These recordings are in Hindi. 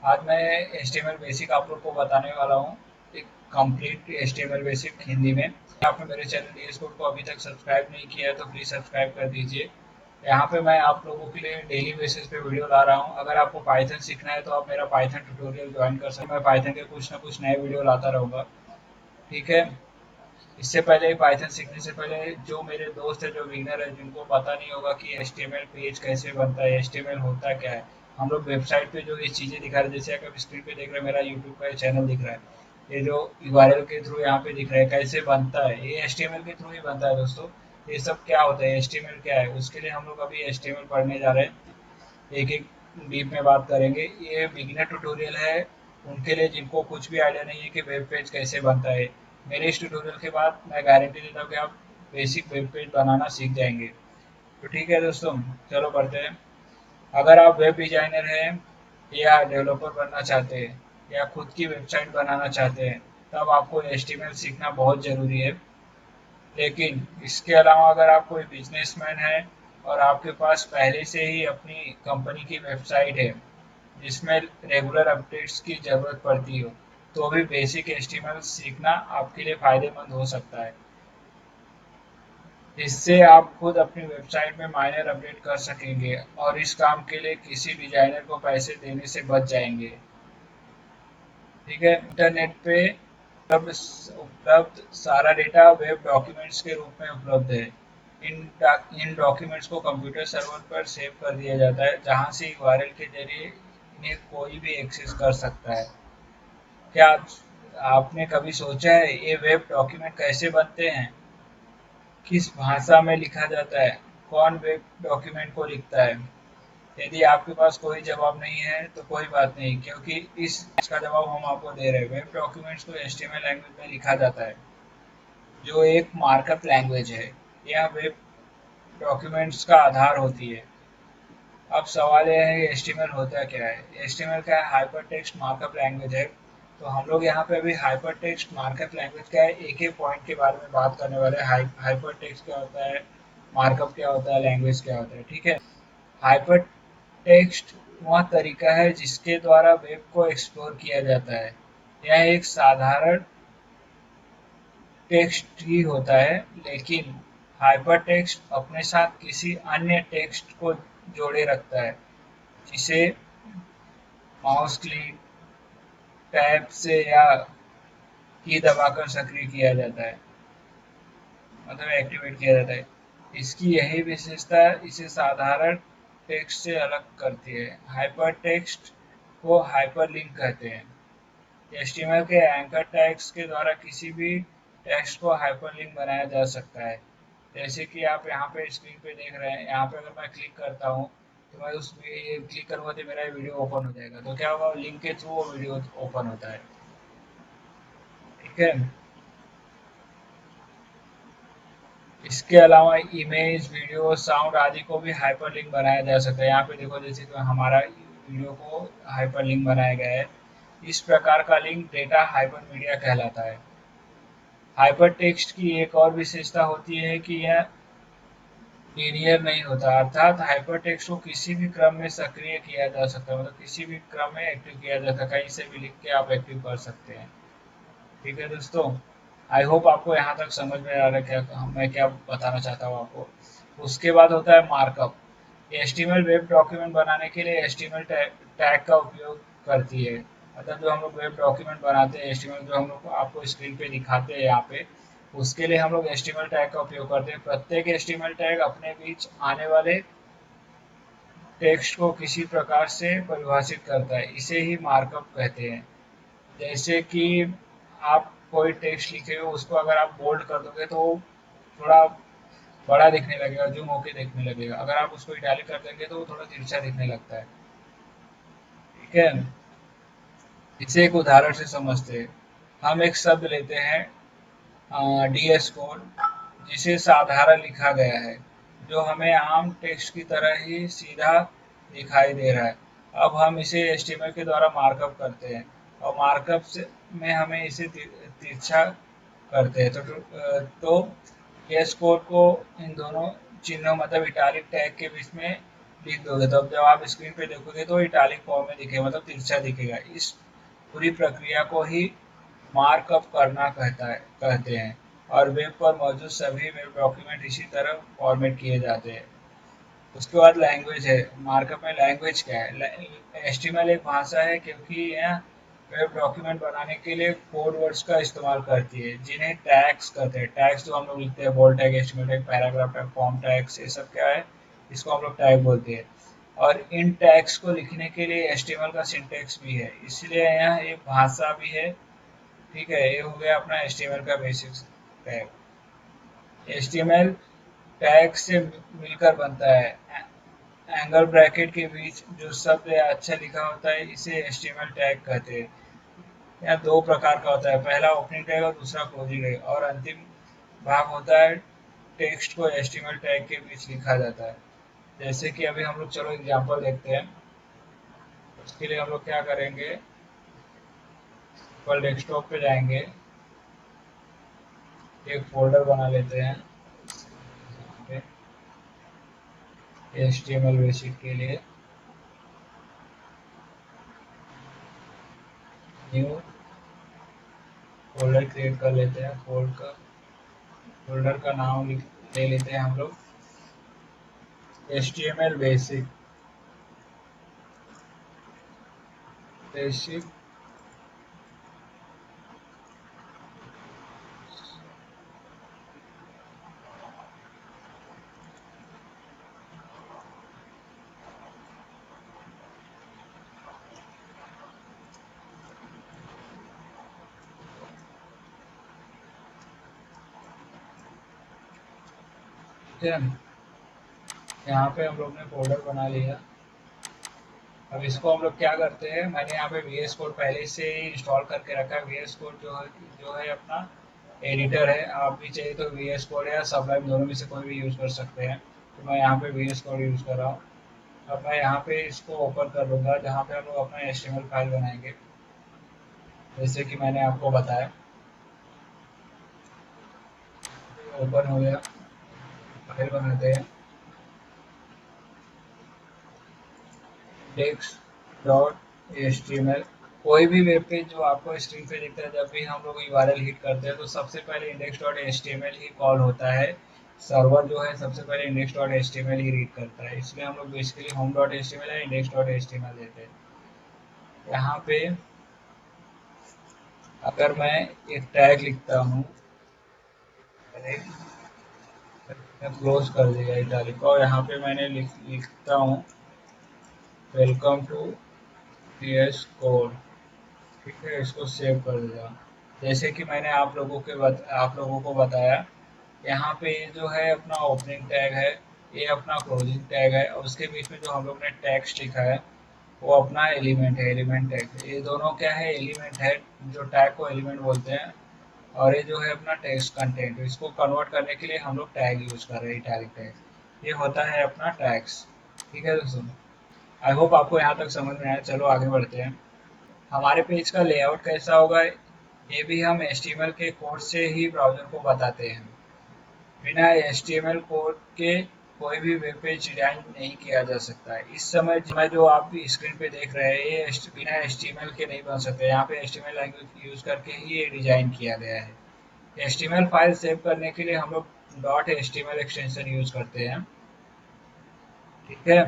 आज मैं HTML बेसिक आप लोग को बताने वाला हूँ, एक कंप्लीट HTML बेसिक हिंदी में। आपने मेरे चैनल डीएस कोड को अभी तक सब्सक्राइब नहीं किया है तो प्लीज़ सब्सक्राइब कर दीजिए। यहाँ पे मैं आप लोगों के लिए डेली बेसिस पे वीडियो ला रहा हूँ। अगर आपको पाइथन सीखना है तो आप मेरा पाइथन ट्यूटोरियल ज्वाइन कर सकते हैं। मैं पाइथन के कुछ ना कुछ नए वीडियो लाता रहूँगा, ठीक है। इससे पहले पाइथन सीखने से पहले जो मेरे दोस्त है, जो बिगिनर है, जिनको पता नहीं होगा कि HTML पेज कैसे बनता है, HTML होता क्या है, हम लोग वेबसाइट पे जो ये चीज़ें दिखा रहे हैं, जैसे अगर स्क्रीन पे देख रहे हैं मेरा यूट्यूब का चैनल दिख रहा है, ये जो URL के थ्रू यहाँ पे दिख रहा है कैसे बनता है, ये HTML के थ्रू ही बनता है दोस्तों। ये सब क्या होता है, HTML क्या है, उसके लिए हम लोग अभी HTML पढ़ने जा रहे हैं। एक एक डीप में बात करेंगे। ये बिगिनर ट्यूटोरियल है उनके लिए जिनको कुछ भी आइडिया नहीं है कि वेब पेज कैसे बनता है। मेरे इस ट्यूटोरियल के बाद मैं गारंटी देता हूँ कि आप बेसिक वेब पेज बनाना सीख जाएंगे। तो ठीक है दोस्तों, चलो बढ़ते हैं। अगर आप वेब डिजाइनर हैं या डेवलपर बनना चाहते हैं या खुद की वेबसाइट बनाना चाहते हैं, तब आपको HTML सीखना बहुत ज़रूरी है। लेकिन इसके अलावा अगर आप कोई बिजनेसमैन है और आपके पास पहले से ही अपनी कंपनी की वेबसाइट है जिसमें रेगुलर अपडेट्स की ज़रूरत पड़ती हो, तो भी बेसिक HTML सीखना आपके लिए फ़ायदेमंद हो सकता है। इससे आप खुद अपनी वेबसाइट में माइनर अपडेट कर सकेंगे और इस काम के लिए किसी डिजाइनर को पैसे देने से बच जाएंगे। ठीक है, इंटरनेट पे उपलब्ध सारा डेटा वेब डॉक्यूमेंट्स के रूप में उपलब्ध है। इन डॉक्यूमेंट्स को कंप्यूटर सर्वर पर सेव कर दिया जाता है, जहां से URL के जरिए इन्हें कोई भी एक्सेस कर सकता है। क्या आपने कभी सोचा है ये वेब डॉक्यूमेंट कैसे बनते हैं, किस भाषा में लिखा जाता है, कौन वेब डॉक्यूमेंट को लिखता है? यदि आपके पास कोई जवाब नहीं है तो कोई बात नहीं, क्योंकि इसका जवाब हम आपको दे रहे हैं। वेब डॉक्यूमेंट्स को HTML लैंग्वेज में लिखा जाता है, जो एक मार्कअप लैंग्वेज है। यह वेब डॉक्यूमेंट्स का आधार होती है। अब सवाल यह है HTML होता क्या है। HTML का हाइपर टेक्स्ट मार्कअप लैंग्वेज है। तो हम लोग यहाँ पे अभी हाइपर टेक्स्ट मार्कअप लैंग्वेज का एक एक पॉइंट के बारे में बात करने वाले हैं। हाइपर टेक्स्ट क्या होता है, मार्कअप क्या होता है, लैंग्वेज क्या होता है, ठीक है। हाइपर टेक्स्ट वह तरीका है जिसके द्वारा वेब को एक्सप्लोर किया जाता है। यह एक साधारण टेक्स्ट ट्री होता है, लेकिन हाइपरटेक्स्ट अपने साथ किसी अन्य टेक्स्ट को जोड़े रखता है, जिसे माउस क्लिक, टैब से या की दबाकर सक्रिय किया जाता है, मतलब एक्टिवेट किया जाता है। इसकी यही विशेषता इसे साधारण टेक्स्ट से अलग करती है। हाइपरटेक्स्ट को हाइपरलिंक कहते हैं। HTML के एंकर टैग्स के द्वारा किसी भी टेक्स्ट को हाइपरलिंक बनाया जा सकता है। जैसे कि आप यहाँ पे स्क्रीन पे देख रहे हैं, यहाँ पे अगर मैं क्लिक करता हूँ तो मैं उस क्लिक करूँगा तो मेरा वीडियो ओपन हो जाएगा। तो क्या होगा, लिंक के थ्रू वो वीडियो ओपन होता है, ठीक है। इसके अलावा इमेज, वीडियो, साउंड आदि को भी हाइपरलिंक बनाया जा सकता है। यहाँ पे देखो, जैसे कि हमारा वीडियो को हाइपरलिंक बनाया गया है। इस प्रकार का लिंक डेटा हाइपरमीडिया कहलाता है। हाइपरटेक्स्ट की एक और विशेषता होती है कि यह लीनियर नहीं होता, अर्थात हाइपरटेक्स्ट को किसी भी क्रम में सक्रिय किया जा सकता है, मतलब किसी भी क्रम में एक्टिव किया जा सकता है, कहीं से भी लिख के आप एक्टिव कर सकते हैं। ठीक है दोस्तों, आई होप आपको यहाँ तक समझ में आ रहा है क्या मैं क्या बताना चाहता हूँ आपको। उसके बाद होता है मार्कअप। HTML वेब डॉक्यूमेंट बनाने के लिए HTML टैग का उपयोग करती है। मतलब जो हम लोग वेब डॉक्यूमेंट बनाते हैं, HTML जो हम लोग आपको स्क्रीन पे दिखाते हैं यहाँ पे, उसके लिए हम लोग HTML टैग का उपयोग करते हैं। प्रत्येक HTML टैग अपने बीच आने वाले टेक्स्ट को किसी प्रकार से परिभाषित करता है, इसे ही मार्कअप कहते हैं। जैसे कि आप कोई टेक्स्ट लिखे हो, उसको अगर आप बोल्ड कर दोगे तो वो थोड़ा बड़ा दिखने लगेगा, जूम होके देखने लगेगा। अगर आप उसको इटैलिक कर देंगे तो वो थोड़ा तिरछा दिखने लगता है, ठीक है। इसे एक उदाहरण से समझते हैं। हम एक शब्द लेते हैं DS कोड, जिसे साधारण लिखा गया है, जो हमें आम टेक्स्ट की तरह ही सीधा दिखाई दे रहा है। अब हम इसे HTML के द्वारा मार्कअप करते हैं और मार्कअप से में हमें इसे तिरछा करते हैं। तो यस कोड को इन दोनों चिन्हों, मतलब इटालिक टैग के बीच में लिख दोगे तो अब जब आप स्क्रीन पे देखोगे तो इटालिक फॉर्म में दिखेगा, मतलब तिरछा दिखेगा। इस पूरी प्रक्रिया को ही मार्कअप करना कहते हैं, और वेब पर मौजूद सभी वेब डॉक्यूमेंट इसी तरह फॉर्मेट किए जाते हैं। उसके बाद लैंग्वेज है। मार्कअप में लैंग्वेज क्या है? एचटीएमएल एक भाषा है क्योंकि यह वेब डॉक्यूमेंट बनाने के लिए कोड वर्ड्स का इस्तेमाल करती है, जिन्हें टैग्स कहते हैं। टैग्स जो हम लोग लिखते हैं, bold tag, HTML tag, paragraph tag, form tags, ये सब क्या है? इसको हम लोग टैग बोलते हैं। और इन टैग्स को लिखने के लिए एचटीएमएल का सिंटैक्स भी है, इसलिए यह एक भाषा भी है। ठीक है, ये हो गया अपना एचटीएमएल का बेसिक्स टैग। एचटीएमएल टैग से मिलकर बनता है। एंगल ब्रैकेट के बीच जो शब्द या अक्षर लिखा होता है, इसे एचटीएमएल टैग कहते हैं। यह दो प्रकार का होता है, पहला ओपनिंग टैग और दूसरा क्लोजिंग टैग। और अंतिम भाग होता है टेक्स्ट को एचटीएमएल टैग के बीच लिखा जाता है। जैसे कि अभी हम लोग चलो एग्जांपल देखते हैं। उसके लिए हम लोग क्या करेंगे, पर डेस्कटॉप पे जाएंगे, एक फोल्डर बना लेते हैं एचटीएमएल बेसिक के लिए। न्यू फोल्डर क्रिएट कर लेते हैं। फोल्डर का नाम ले लेते हैं हम लोग HTML बेसिक। बेसिक यहाँ पे हम लोग ने फोल्डर बना लिया। अब इसको हम लोग क्या करते हैं, मैंने यहाँ पे VS कोड पहले से ही इंस्टॉल करके रखा है। VS कोड जो है अपना एडिटर है। आप भी चाहिए तो VS कोड या सबलाइम दोनों में से कोई भी यूज़ कर सकते हैं। तो मैं यहाँ पे VS कोड यूज़ कर रहा हूँ। अब मैं यहाँ पे इसको ओपन कर लूँगा, जहाँ पे हम लोग अपना HTML फाइल बनाएंगे, जैसे कि मैंने आपको बताया। ओपन हो गया, फाइल बनाते हैं index.html। कोई भी वेब पेज जो आपको स्क्रीन पे दिखता है, जब भी हम लोग URL हिट करते हैं तो सबसे पहले index.html ही कॉल होता है। सर्वर जो है सबसे पहले index.html ही रीड करता है, इसलिए हम लोग बेसिकली home.html या index.html देते हैं। यहाँ पे अगर मैं एक टैग लिखता हूँ, क्लोज कर दिया इटालिक को, और यहाँ पे मैंने लिखता हूँ वेलकम टू VS कोड। ठीक है, इसको सेव कर दिया। जैसे कि मैंने आप लोगों को बताया, यहाँ पे ये जो है अपना ओपनिंग टैग है, ये अपना क्लोजिंग टैग है, और उसके बीच में जो हम लोग ने टेक्स्ट लिखा है वो अपना एलिमेंट है, एलिमेंट टैग। ये दोनों क्या है, एलिमेंट है। जो टैग को एलिमेंट बोलते हैं, और ये जो है अपना टेक्स्ट कंटेंट। इसको कन्वर्ट करने के लिए हम लोग टैग यूज कर रहे हैं, इटैलिक टैग। ये होता है अपना टैग्स। ठीक है दोस्तों, आई होप आपको यहाँ तक समझ में आया। चलो आगे बढ़ते हैं। हमारे पेज का लेआउट कैसा होगा, ये भी हम HTML के कोड से ही ब्राउज़र को बताते हैं। बिना HTML कोड के कोई भी वेब पेज डिजाइन नहीं किया जा सकता है। इस समय जो आप भी स्क्रीन पे देख रहे हैं, ये बिना HTML के नहीं बन सकते। यहाँ पे HTML लैंग्वेज यूज करके ही ये डिजाइन किया गया है। HTML फाइल सेव करने के लिए हम लोग .html एक्सटेंशन यूज करते हैं। ठीक है,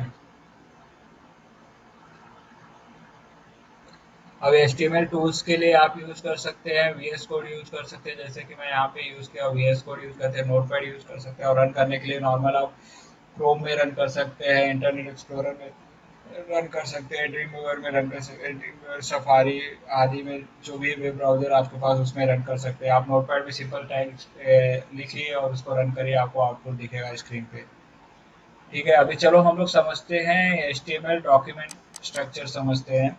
अब HTML टूल्स के लिए आप यूज कर सकते हैं VS कोड यूज कर सकते हैं, जैसे कि मैं यहाँ पे यूज किया VS कोड यूज करते हैं। नोटपैड यूज कर सकते हैं, और रन करने के लिए नॉर्मल आप क्रोम में रन कर सकते हैं, इंटरनेट एक्सप्लोरर में रन कर सकते हैं, ड्रीम व्यूअर में रन कर सकते हैं, ड्रीम व्यूअर, सफारी आदि में, जो भी वेब ब्राउजर आपके पास उसमें रन कर सकते हैं। आप नोटपैड में सिंपल टाइप लिखिए और उसको रन करिए, आपको आउटपुट दिखेगा स्क्रीन पे। ठीक है, अभी चलो हम लोग समझते हैं HTML डॉक्यूमेंट स्ट्रक्चर समझते हैं।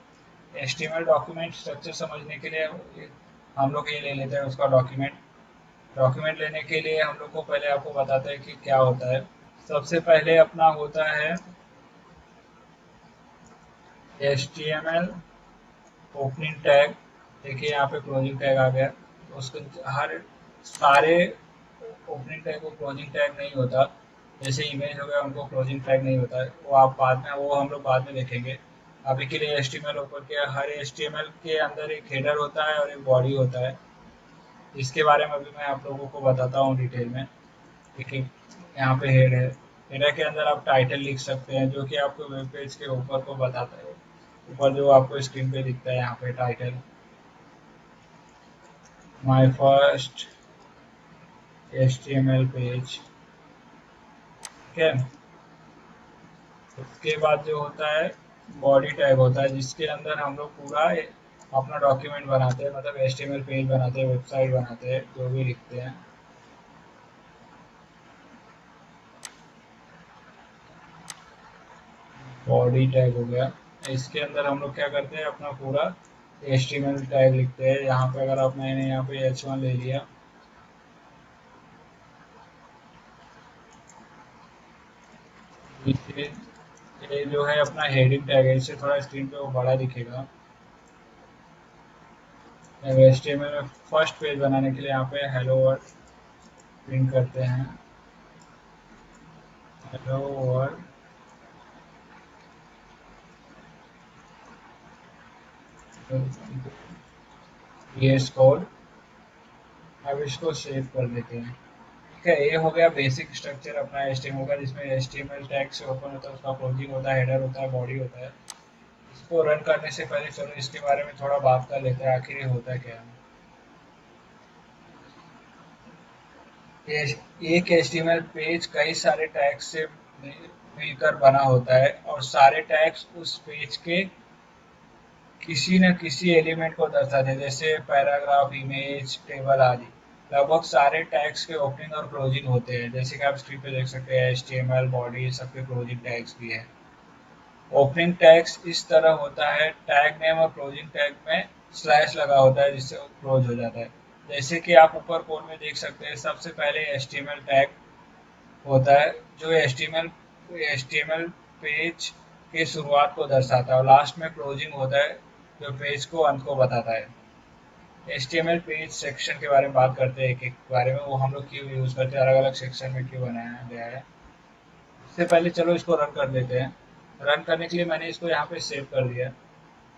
HTML डॉक्यूमेंट स्ट्रक्चर समझने के लिए हम लोग ये ले लेते हैं उसका डॉक्यूमेंट। डॉक्यूमेंट लेने के लिए हम लोग को पहले आपको बताते हैं कि क्या होता है। सबसे पहले अपना होता है HTML ओपनिंग टैग। देखिए यहाँ पे क्लोजिंग टैग आ गया, तो उसको हर सारे ओपनिंग टैग को क्लोजिंग टैग नहीं होता। जैसे इमेज हो गया उनको क्लोजिंग टैग नहीं होता है, वो हम लोग बाद में देखेंगे। अभी के लिए HTML ओपन किया, हर HTML के अंदर एक हेडर होता है और एक बॉडी होता है। इसके बारे में अभी मैं आप लोगों को बताता हूँ डिटेल में। देखिए यहाँ पे हेड है, हेडर के अंदर आप टाइटल लिख सकते हैं जो कि आपको वेब पेज के ऊपर को बताता है। ऊपर जो आपको स्क्रीन पे दिखता है यहाँ पे title, my first HTML page. ठीक है, उसके बाद जो होता है बॉडी टैग होता है, जिसके अंदर हम लोग पूरा अपना डॉक्यूमेंट बनाते हैं, मतलब HTML पेज बनाते हैं, वेबसाइट बनाते हैं, जो भी लिखते हैं। बॉडी टैग हो गया, इसके अंदर हम लोग क्या करते हैं, अपना पूरा HTML टैग लिखते हैं। यहाँ पे अगर आप मैंने यहाँ पे H1 ले लिया, ये जो है अपना हेडिंग टैग है, इससे थोड़ा स्क्रीन पे वो बड़ा दिखेगा। HTML में फर्स्ट पेज बनाने के लिए यहाँ पे हेलो वर्ल्ड प्रिंट करते हैं, हेलो वर्ल्ड। VS कोड, अब इसको सेव कर देते हैं। ठीक है, ये हो गया बेसिक स्ट्रक्चर अपना HTML का, जिसमें HTML टैग से ओपन होता है, उसका क्लोजिंग होता है, हेडर होता है, बॉडी होता है। इसको रन करने से पहले चलो इसके बारे में थोड़ा बात कर लेते हैं, आखिर ये होता क्या है। ये एक HTML पेज कई सारे टैग से मिलकर बना होता है, और सारे टैग्स उस पेज के किसी न किसी एलिमेंट को दर्शाते हैं, जैसे पैराग्राफ, इमेज, टेबल आदि। लगभग सारे टैग्स के ओपनिंग और क्लोजिंग होते हैं, जैसे कि आप स्क्रीन पे देख सकते हैं, HTML बॉडी सबके क्लोजिंग टैग्स भी है। ओपनिंग टैग्स इस तरह होता है, टैग नेम और क्लोजिंग टैग में स्लैश लगा होता है, जिससे वो क्लोज हो जाता है। जैसे कि आप ऊपर कोड में देख सकते हैं, सबसे पहले HTML टैग होता है जो HTML पेज के शुरुआत को दर्शाता है, और लास्ट में क्लोजिंग होता है जो पेज को अंत को बताता है। HTML पेज सेक्शन के बारे में बात करते हैं, एक एक बारे में, वो हम लोग क्यों यूज़ करते हैं, अलग अलग सेक्शन में क्यों बनाया गया है। इससे पहले चलो इसको रन कर देते हैं। रन करने के लिए मैंने इसको यहाँ पे सेव कर दिया।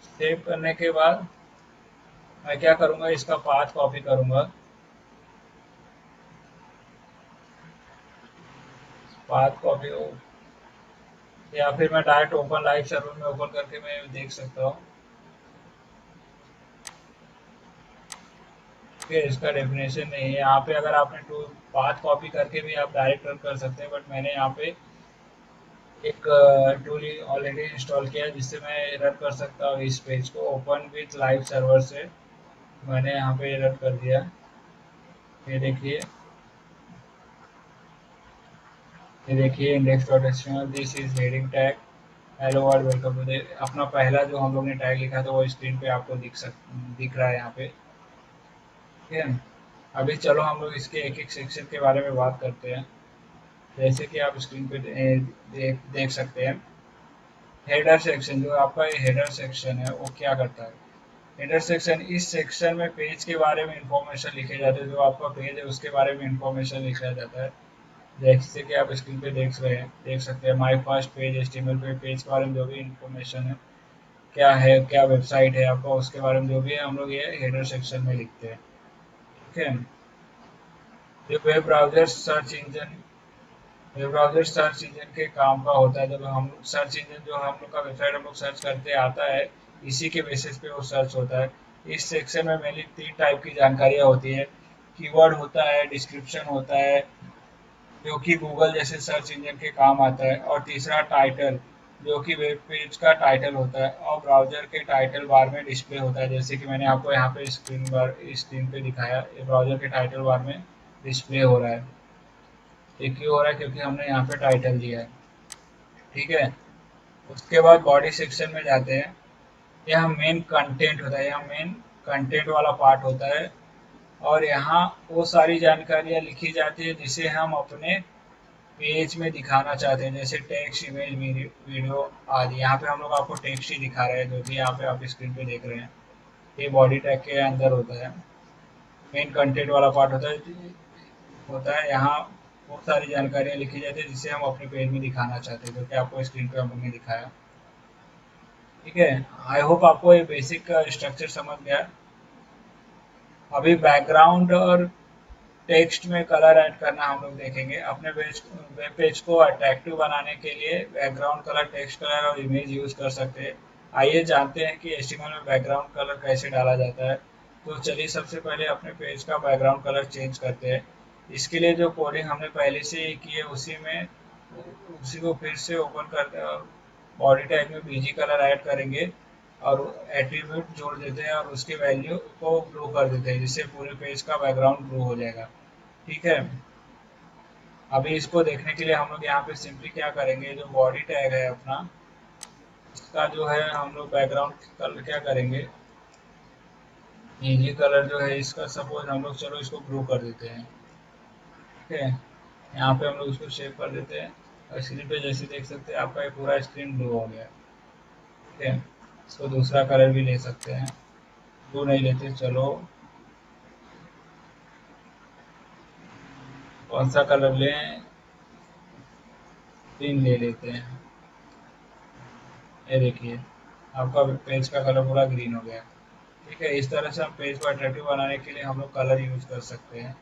सेव करने के बाद मैं क्या करूँगा, इसका पाथ कॉपी करूँगा, पाथ कॉपी हो, या फिर मैं डायरेक्ट ओपन लाइव सर्वर में ओपन करके मैं देख सकता हूँ। ठीक है, इसका डेफिनेशन नहीं है यहाँ पे, अगर आपने टू पाथ कॉपी करके भी आप डायरेक्ट रन कर सकते हैं, बट मैंने यहाँ पे एक टूल ऑलरेडी इंस्टॉल किया है, जिससे मैं रन कर सकता हूँ इस पेज को ओपन विथ लाइव सर्वर से। मैंने यहाँ पे रन कर दिया, ये देखिए, ये देखिए index dot HTML, this is heading tag, hello world welcome to the. अपना पहला जो हम लोग ने टैग लिखा था वो स्क्रीन पे आपको दिख रहा है यहाँ पे। ठीक है, अभी चलो हम लोग इसके एक एक सेक्शन के बारे में बात करते हैं। जैसे कि आप स्क्रीन पे देख सकते हैं, हेडर सेक्शन, जो आपका हेडर सेक्शन है वो क्या करता है। हेडर सेक्शन, इस सेक्शन में पेज के बारे में इंफॉर्मेशन लिखे जाते हैं, जो आपका पेज है उसके बारे में इंफॉर्मेशन लिखा जाता है। जैसे कि आप स्क्रीन पे देख सकते हैं, माय फर्स्ट पेज HTML पे पेज के बारे में जो भी इंफॉर्मेशन है, क्या वेबसाइट है आपका, उसके बारे में जो भी है हम लोग ये हेडर सेक्शन में लिखते हैं। ठीक है, ये वेब ब्राउजर सर्च इंजन के काम का होता है। जब हम सर्च इंजन, जो हम लोग का वेबसाइट हम लोग सर्च करते आता है, इसी के बेसिस पे वो सर्च होता है। इस सेक्शन में मेनली 3 टाइप की जानकारियाँ होती है। कीवर्ड होता है, डिस्क्रिप्शन होता है, जो कि गूगल जैसे सर्च इंजन के काम आता है, और तीसरा टाइटल, जो कि वेब पेज का टाइटल होता है, और ब्राउजर के टाइटल बार में डिस्प्ले होता है, जैसे कि मैंने आपको यहाँ पे स्क्रीन पे दिखाया, ये ब्राउजर के टाइटल बार में डिस्प्ले हो रहा है। ये क्यों हो रहा है, क्योंकि हमने यहाँ पे टाइटल दिया है। ठीक है, उसके बाद बॉडी सेक्शन में जाते हैं। यहाँ मेन कंटेंट होता है, यहाँ मेन कंटेंट वाला पार्ट होता है, और यहाँ वो सारी जानकारियाँ लिखी जाती है जिसे हम अपने पेज में दिखाना चाहते हैं, जैसे टेक्स्ट, इमेज, वीडियो आदि। यहाँ पे हम लोग आपको टेक्स्ट ही दिखा रहे हैं, जो कि यहाँ पे आप स्क्रीन पे देख रहे हैं, ये बॉडी टैग के अंदर होता है। मेन कंटेंट वाला पार्ट होता है यहाँ बहुत सारी जानकारियाँ लिखी जाती है जिसे हम अपने पेज में दिखाना चाहते हैं, जो कि आपको स्क्रीन पे हमने दिखाया। ठीक है, आई होप आपको ये बेसिक स्ट्रक्चर समझ गया। अभी बैकग्राउंड और टेक्स्ट में कलर ऐड करना हम लोग देखेंगे। अपने वेब पेज को अट्रैक्टिव बनाने के लिए बैकग्राउंड कलर, टेक्स्ट कलर और इमेज यूज कर सकते हैं। आइए जानते हैं कि एचटीएमएल में बैकग्राउंड कलर कैसे डाला जाता है। तो चलिए सबसे पहले अपने पेज का बैकग्राउंड कलर चेंज करते हैं। इसके लिए जो कोडिंग हमने पहले से ही की है उसी को फिर से ओपन करते हैं, बॉडी टैग में बीजी कलर ऐड करेंगे और एट्रीब्यूट जोड़ देते हैं और उसके वैल्यू को ब्लू कर देते हैं, जिससे पूरे पेज का बैकग्राउंड ब्लू हो जाएगा। ठीक है, अभी इसको देखने के लिए हम लोग यहाँ पे सिंपली क्या करेंगे, जो बॉडी टैग है अपना, इसका जो है हम लोग बैकग्राउंड कलर क्या करेंगे, नीली कलर जो है इसका सपोज हम लोग चलो इसको ब्लू कर देते हैं। ठीक है, यहाँ पे हम लोग इसको शेप कर देते हैं और स्क्रीन पे जैसे देख सकते हैं आपका ये पूरा स्क्रीन ब्लू हो गया। ठीक है, इसको दूसरा कलर भी ले सकते हैं, ब्लू नहीं लेते, चलो कौन सा कलर लें, ग्रीन ले लेते हैं। ये देखिए आपका पेज का कलर पूरा ग्रीन हो गया। ठीक है, इस तरह से हम पेज को अट्रैक्टिव बनाने के लिए हम लोग कलर यूज कर सकते हैं।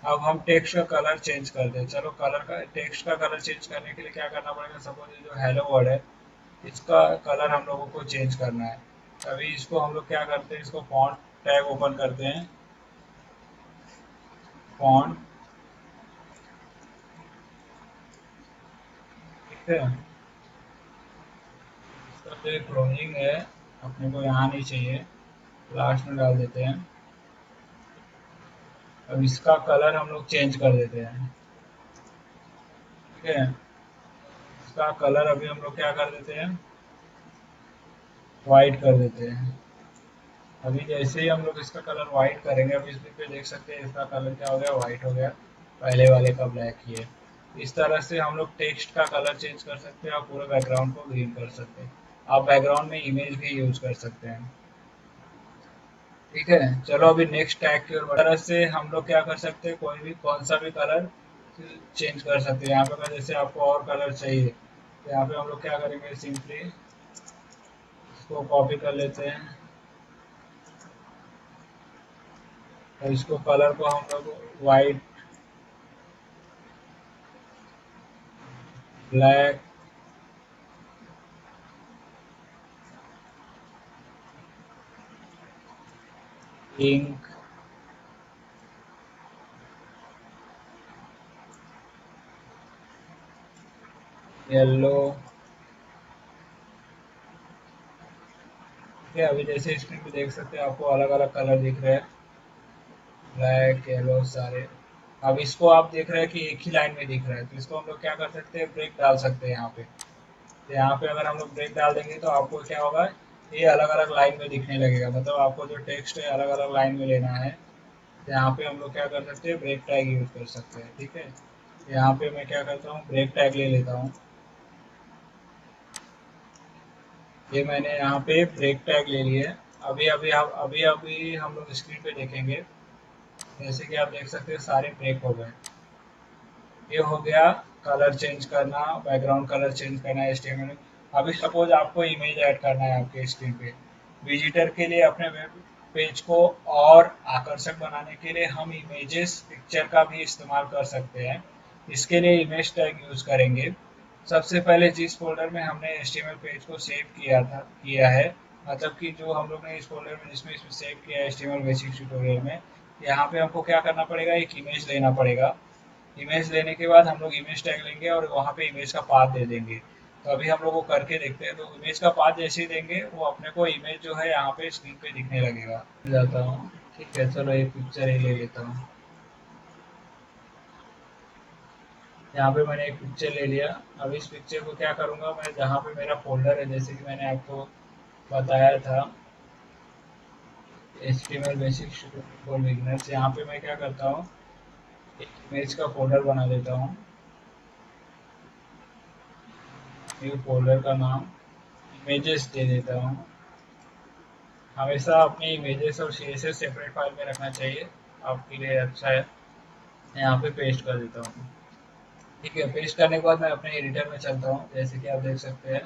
अब हम टेक्स्ट का कलर चेंज कर दें। चलो कलर का टेक्स्ट का कलर चेंज करने के लिए क्या करना पड़ेगा, सपोज ये जो हेलो वर्ड है इसका कलर हम लोगों को चेंज करना है। अभी इसको हम लोग क्या करते हैं, इसको फॉन्ट टैग ओपन करते हैं, फॉन्ट। ठीक है, इसका जो क्लोजिंग है अपने को यहाँ नहीं चाहिए, लास्ट में डाल देते हैं। अब इसका कलर हम लोग चेंज कर देते हैं। ठीक है, इसका कलर अभी हम लोग क्या कर देते हैं, वाइट कर देते हैं। अभी जैसे ही हम लोग इसका कलर वाइट करेंगे, अभी इस पे देख सकते हैं इसका कलर क्या हो गया, वाइट हो गया, पहले वाले का ब्लैक ही है। इस तरह से हम लोग टेक्स्ट का कलर चेंज कर सकते हैं और पूरे बैकग्राउंड को ग्रीन कर सकते हैं। आप बैकग्राउंड में इमेज भी यूज कर सकते हैं। ठीक है, चलो अभी नेक्स्ट टैग की ओर तरह से हम लोग क्या कर सकते हैं, कोई भी कौन सा भी कलर चेंज कर सकते हैं। यहाँ पे अगर जैसे आपको और कलर चाहिए तो यहाँ पे हम लोग क्या करेंगे, सिंपली इसको कॉपी कर लेते हैं और इसको कलर को हम लोग वाइट, ब्लैक, इंक, येलो। ठीक है, अभी जैसे स्क्रीन पे देख सकते हैं आपको अलग अलग कलर दिख रहे हैं, ब्लैक, येलो सारे। अब इसको आप देख रहे हैं कि एक ही लाइन में दिख रहा है, तो इसको हम लोग क्या कर सकते हैं, ब्रेक डाल सकते हैं यहाँ पे। तो यहाँ पे अगर हम लोग ब्रेक डाल देंगे तो आपको क्या होगा, ये अलग अलग लाइन में दिखने लगेगा, मतलब आपको जो टेक्स्ट है अलग अलग लाइन में लेना है। तो यहाँ पे हम लोग क्या कर सकते हैं, ब्रेक टैग यूज कर सकते हैं। ठीक है, यहाँ पे मैं क्या करता हूँ, ब्रेक टैग ले लेता हूँ। ये मैंने यहाँ पे ब्रेक टैग ले लिया है। अभी अभी हम लोग स्क्रीन पे देखेंगे, जैसे कि आप देख सकते हैं सारे ब्रेक हो गए। ये हो गया कलर चेंज करना, बैकग्राउंड कलर चेंज करना है एचटीएमएल में। अभी सपोज आपको इमेज ऐड करना है आपके स्क्रीन पे, विजिटर के लिए अपने वेब पेज को और आकर्षक बनाने के लिए हम इमेजेस पिक्चर का भी इस्तेमाल कर सकते हैं। इसके लिए इमेज टैग यूज करेंगे। सबसे पहले जिस फोल्डर में हमने एचटीएमएल पेज को सेव किया है, मतलब कि जो हम लोग ने इस फोल्डर में जिसमें इसमें सेव किया है एचटीएमएल बेसिक ट्यूटोरियल में, यहाँ पे हमको क्या करना पड़ेगा, एक इमेज लेना पड़ेगा। इमेज लेने के बाद हम लोग इमेज टैग लेंगे और वहाँ पे इमेज का पाथ दे देंगे। तो अभी हम लोग को करके देखते हैं, तो इमेज का पाथ जैसे ही देंगे वो अपने को इमेज जो है यहाँ पे स्क्रीन पे दिखने लगेगा। जाता हूँ, ठीक है, चलो एक पिक्चर ही ले लेता हूँ। यहाँ पे मैंने एक पिक्चर ले लिया। अब इस पिक्चर को क्या करूँगा, मैं जहाँ पे मेरा फोल्डर है, जैसे कि मैंने आपको बताया था HTML बेसिक फॉर बिगिनर्स, यहाँ पे मैं क्या करता हूँ, एक इमेज का फोल्डर बना देता हूँ। न्यू फोल्डर का नाम इमेजेस दे देता हूँ। हमेशा अपनी इमेजेस और सीएसएस सेपरेट फाइल में रखना चाहिए, आपके लिए अच्छा है। मैं यहाँ पे पेस्ट कर देता हूँ। ठीक है, पेस्ट करने के बाद मैं अपने एडिटर में चलता हूँ। जैसे कि आप देख सकते हैं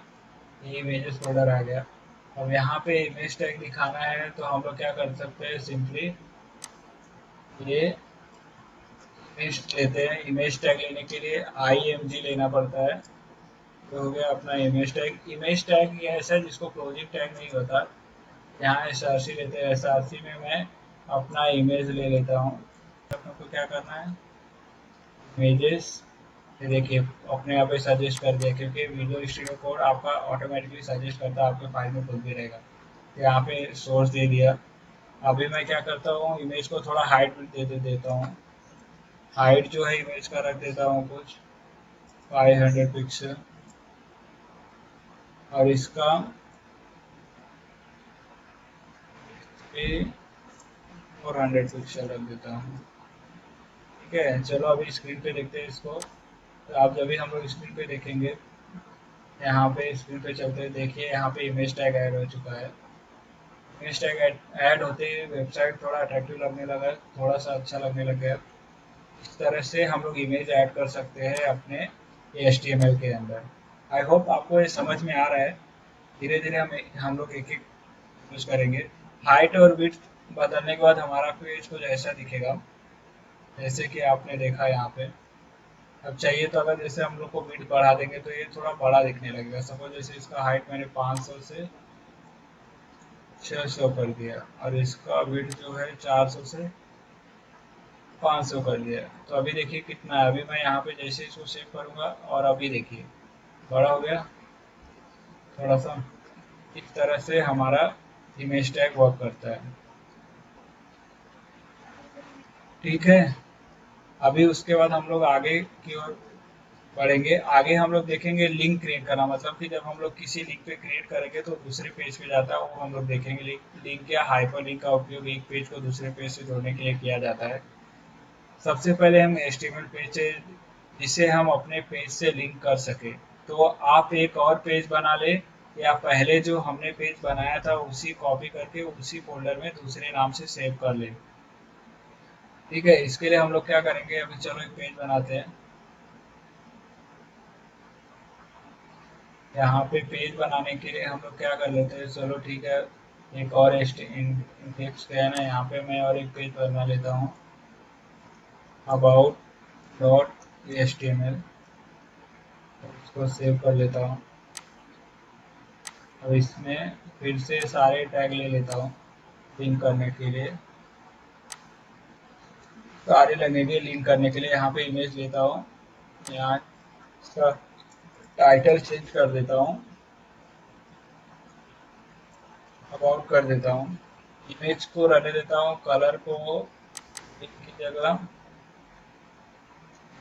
ये इमेजेस फोल्डर आ गया। अब यहाँ पे इमेज टैग दिखाना है तो हम लोग क्या कर सकते हैं, सिंपली ये इमेज लेते हैं। इमेज टैग लेने के लिए IMG लेना पड़ता है। तो हो गया अपना इमेज टैग। इमेज टैग ये ऐसा है जिसको क्लोजिंग टैग नहीं होता। यहाँ SRC लेते हैं, SRC में मैं अपना इमेज ले लेता हूँ। अपने को क्या करना है, इमेजेस, ये देखिए अपने आप ही सजेस्ट कर दिया, क्योंकि वीडियो स्टूडियो कोड आपका ऑटोमेटिकली सजेस्ट करता है, आपके फाइल में खुद भी रहेगा। यहाँ पे सोर्स दे दिया। अभी मैं क्या करता हूँ, इमेज को थोड़ा हाइट देता हूँ। हाइट जो है इमेज का रख देता हूँ कुछ 500 पिक्सल, और इसका भी 400 पिक्सल रख देता हूँ। ठीक है, चलो अभी स्क्रीन पे देखते हैं इसको। तो आप जब भी हम लोग स्क्रीन पे देखेंगे, यहाँ पे स्क्रीन पे चलते हैं, देखिए यहाँ पे इमेज टैग ऐड हो चुका है। इमेज टैग ऐड होते ही वेबसाइट थोड़ा अट्रैक्टिव लगने लगा है, थोड़ा सा अच्छा लगने लग गया। इस तरह से हम लोग इमेज ऐड कर सकते हैं अपने HTML के अंदर। आई होप आपको ये समझ में आ रहा है। धीरे धीरे हम लोग एक एक यूज करेंगे। हाइट और विड्थ बदलने के बाद हमारा पेज कुछ ऐसा दिखेगा, जैसे कि आपने देखा यहाँ पे। अब चाहिए तो अगर जैसे हम लोग को विड्थ बढ़ा देंगे तो ये थोड़ा बड़ा दिखने लगेगा। सपोज जैसे इसका हाइट मैंने 500 से 600 कर दिया, और इसका विड्थ जो है 400 से 500 कर दिया। तो अभी देखिए कितना है। अभी मैं यहाँ पे जैसे इसको सेव करूँगा और अभी देखिए बड़ा हो गया थोड़ा सा। इस तरह से हमारा इमेज टैग वर्क करता है। ठीक है, अभी उसके बाद हम लोग आगे की ओर बढ़ेंगे। आगे हम लोग देखेंगे लिंक क्रिएट करना, मतलब कि जब हम लोग किसी लिंक पे क्रिएट करेंगे तो दूसरे पेज पे जाता है, वो हम लोग देखेंगे। लिंक या हाइपर लिंक का उपयोग एक पेज को दूसरे पेज से जोड़ने के लिए किया जाता है। सबसे पहले हम HTML पेज है जिसे हम अपने पेज से लिंक कर सके। तो आप एक और पेज बना ले, या पहले जो हमने पेज बनाया था उसी कॉपी करके उसी फोल्डर में दूसरे नाम से सेव कर ले। ठीक है, इसके लिए हम लोग क्या करेंगे, अभी चलो एक पेज बनाते हैं। यहाँ पे पेज बनाने के लिए हम लोग क्या कर लेते हैं, चलो ठीक है, एक और इंडेक्स पे है ना, यहाँ पे मैं और एक पेज बना लेता हूँ, about.html। इसको सेव कर लेता हूँ। अब इसमें फिर से सारे टैग ले लेता हूँ लिंक करने के लिए। सारे लगेंगे लिंक करने के लिए। यहाँ पे इमेज लेता हूँ, यहाँ इसका टाइटल चेंज कर देता हूँ, अबाउट कर देता हूँ। इमेज को रहने देता हूँ, कलर को पिंक की जगह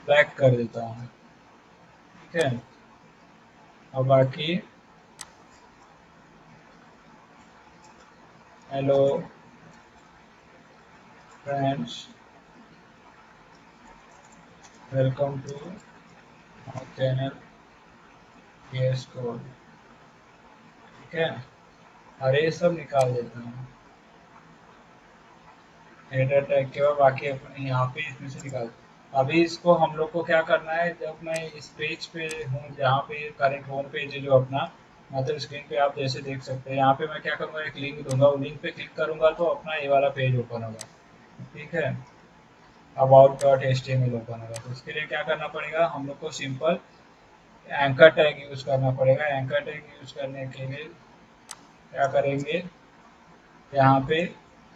ब्लैक कर देता हूँ। ठीक है, और बाकी hello friends, welcome to my channel VS code. ठीक है, और ये सब निकाल देता हूँ। हेडर टैग के बाद बाकी अपने यहाँ पे इसमें से निकाल। अभी इसको हम लोग को क्या करना है, जब मैं इस पेज पे हूँ जहाँ पे करेंट होम पेज है जो अपना, मतलब स्क्रीन पे आप जैसे देख सकते हैं, यहाँ पे मैं क्या करूँगा, एक लिंक दूंगा। वो लिंक पे क्लिक करूँगा तो अपना ये वाला पेज ओपन होगा। ठीक है, about.html ओपन होगा। तो उसके लिए क्या करना पड़ेगा, हम लोग को सिंपल एंकर टैग यूज करना पड़ेगा। एंकर टैग यूज करने के लिए क्या करेंगे, यहाँ पे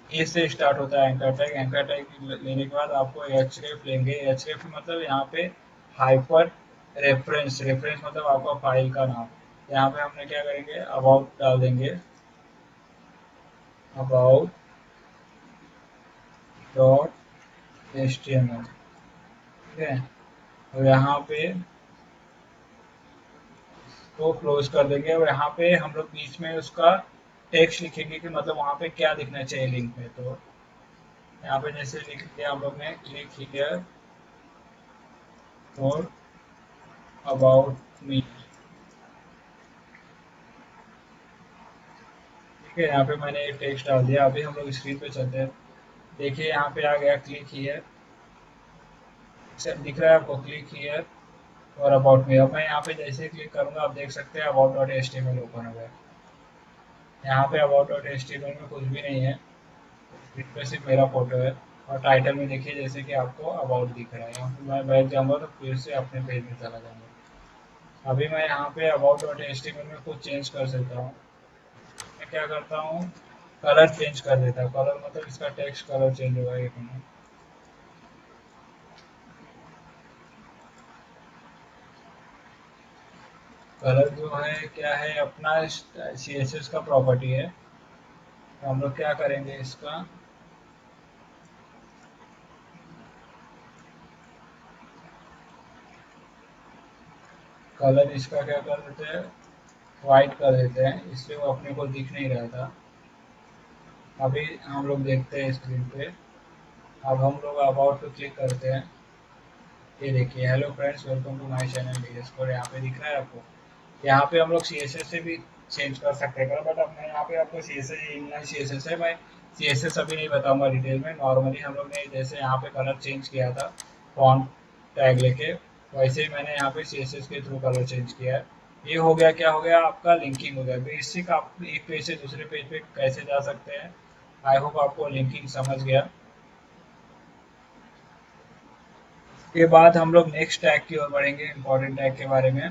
ए से स्टार्ट होता है एंकर टैग। एंकर टैग लेने के बाद आपको href लेंगे। href मतलब यहाँ पे हाइपर रेफरेंस। रेफरेंस मतलब आपका फाइल का नाम। यहाँ पे हमने क्या करेंगे, अबाउट डाल देंगे, अबाउट डॉट HTML। ठीक है, और यहाँ पे तो क्लोज कर देंगे, और यहाँ पे हम लोग बीच में उसका टेक्स्ट लिखेंगे कि मतलब वहाँ पे क्या दिखना चाहिए लिंक में। तो यहाँ पे जैसे लिख दिया हम लोग ने, click here for about me. ठीक है, यहाँ पे मैंने एक टेक्स्ट डाल दिया। अभी हम लोग स्क्रीन पे चलते हैं। देखिए यहाँ पे आ गया क्लिक हियर, दिख रहा है आपको, क्लिक हियर और अबाउट मी। अब मैं यहाँ पे जैसे क्लिक करूँगा आप देख सकते हैं about dot H T M L open हो गया। यहाँ पे about dot H T M L में कुछ भी नहीं है, इसमें सिर्फ मेरा फोटो है। और टाइटल में देखिए जैसे कि आपको अबाउट दिख रहा है, यहाँ पे मैं बैठ जाऊँगा तो फिर से अपने पेज में चला जाऊँगा। अभी मैं यहाँ पे about dot H T M L में कुछ चेंज कर सकता हूँ। मैं क्या करता हूँ, कलर चेंज कर देता हूँ। कलर मतलब इसका टेक्स्ट कलर चेंज होगा। एक मिनट, कलर जो है क्या है अपना सी एस एस का प्रॉपर्टी है। तो हम लोग क्या करेंगे इसका, कलर इसका क्या कर देते हैं, वाइट कर देते हैं, इसलिए वो अपने को दिख नहीं रहा था। अभी हम लोग देखते हैं स्क्रीन पे। अब हम लोग अबाउट पे क्लिक करते हैं। ये देखिए, hello friends welcome to my channel DS code, यहाँ पे दिख रहा है आपको। यहाँ पे हम लोग सी एस एस से भी चेंज कर सकते हैं, बट अब मैं यहाँ पे आपको C S S inline C S S है, मैं सी एस एस अभी नहीं बताऊंगा डिटेल में। नॉर्मली हम लोग ने जैसे यहाँ पे कलर चेंज किया था फॉन्ट टैग लेके, वैसे ही मैंने यहाँ पे सी एस एस के थ्रू कलर चेंज किया है। ये हो गया, क्या हो गया आपका लिंकिंग हो गया। बेसिक आप एक पेज से दूसरे पेज पे कैसे जा सकते हैं। आई होप आपको लिंकिंग समझ गया। के बाद हम लोग नेक्स्ट टैग की ओर बढ़ेंगे, इंपॉर्टेंट टैग के बारे में।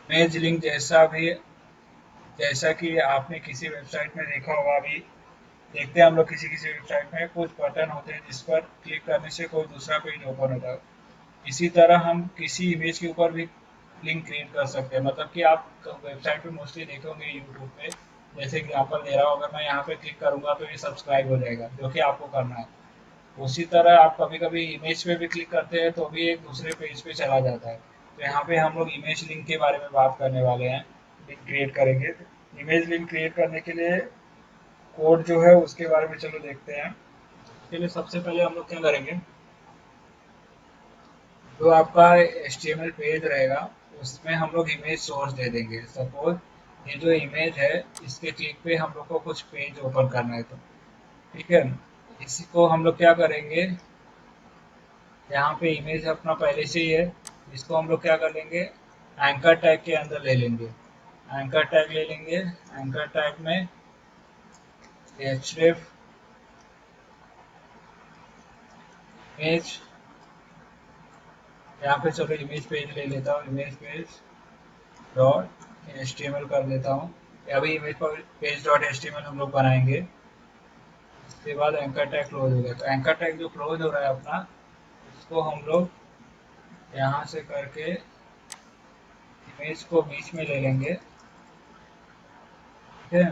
इमेज लिंक जैसा कि आपने किसी वेबसाइट में देखा होगा, अभी देखते हैं हम लोग किसी किसी वेबसाइट में कुछ बटन होते हैं जिस पर क्लिक करने से कोई दूसरा पेज ओपन होता है। इसी तरह हम किसी इमेज के ऊपर भी लिंक क्रिएट कर सकते हैं। मतलब कि आप वेबसाइट पे मोस्टली देखे होंगे यूट्यूब पे, जैसे एग्जाम्पल दे रहा हूँ, अगर मैं यहाँ पे क्लिक करूंगा तो ये सब्सक्राइब हो जाएगा, जो कि आपको करना है। उसी तरह आप कभी कभी इमेज पे भी क्लिक करते हैं तो भी एक दूसरे पेज पे चला जाता है। तो यहाँ पे हम लोग इमेज लिंक के बारे में बात करने वाले हैं, लिंक क्रिएट करेंगे। इमेज लिंक क्रिएट करने के लिए कोड जो है उसके बारे में चलो देखते हैं। इसके लिए सबसे पहले हम लोग क्या करेंगे, जो आपका HTML पेज रहेगा उसमें हम लोग इमेज सोर्स दे देंगे। सपोज ये जो इमेज है इसके क्लिक पे हम लोग को कुछ पेज ओपन करना है, तो ठीक है। इसी को हम लोग क्या करेंगे, यहाँ पे इमेज अपना पहले से ही है, इसको हम लोग क्या कर लेंगे, एंकर टैग के अंदर ले लेंगे। एंकर टैग ले लेंगे, एंकर टैग में href इमेज, यहाँ पे चलो इमेज पेज ले लेता हूँ, image page dot H T M L कर देता हूँ। अभी image page dot H T M L हम लोग बनाएंगे। इसके बाद एंकर टैग क्लोज हो गया। तो एंकर टैग जो क्लोज हो रहा है अपना, इसको हम लोग यहाँ से करके इमेज को बीच में ले लेंगे, ठीक है।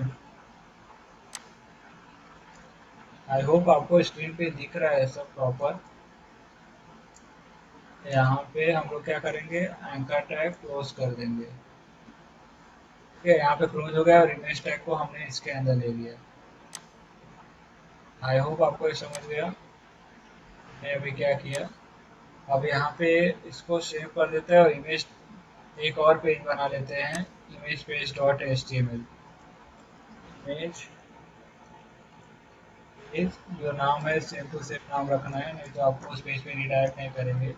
आई होप आपको स्क्रीन पे दिख रहा है सब प्रॉपर। यहाँ पे हम लोग क्या करेंगे, एंकर टैग क्लोज कर देंगे, ठीक है। यहाँ पे क्लोज हो गया और इमेज टैग को हमने इसके अंदर ले लिया। आई होप आपको ये समझ गया। मैं अभी क्या किया, अब यहाँ पे इसको सेव कर देते हैं और इमेज एक और पेज बना लेते हैं, image page dot H T M L. Image page जो नाम है सेम टू सेम नाम रखना है, नहीं तो आपको उस पेज पे रिडायरेक्ट नहीं करेंगे।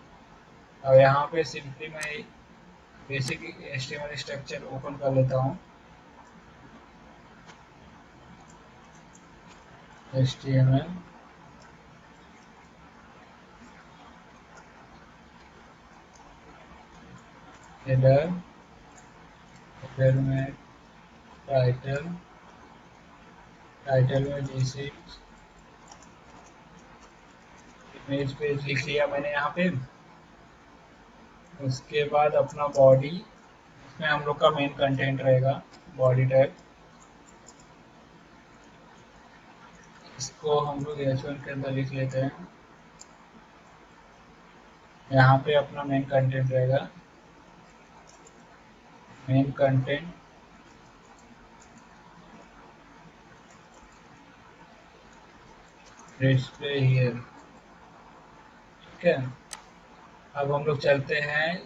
और यहाँ पे सिंपली मैं basic H T M L structure open कर लेता हूँ। H T M L header, header में टाइटल, टाइटल में बेसिक इमेज पेज लिख लिया मैंने यहाँ पे। उसके बाद अपना बॉडी, इसमें हम लोग का मेन कंटेंट रहेगा, बॉडी टैग। इसको हम लोग H1 के अंदर लिख लेते हैं। यहाँ पे अपना मेन कंटेंट रहेगा, मेन कंटेंट डिस्प्ले हियर, ठीक है। अब हम लोग चलते हैं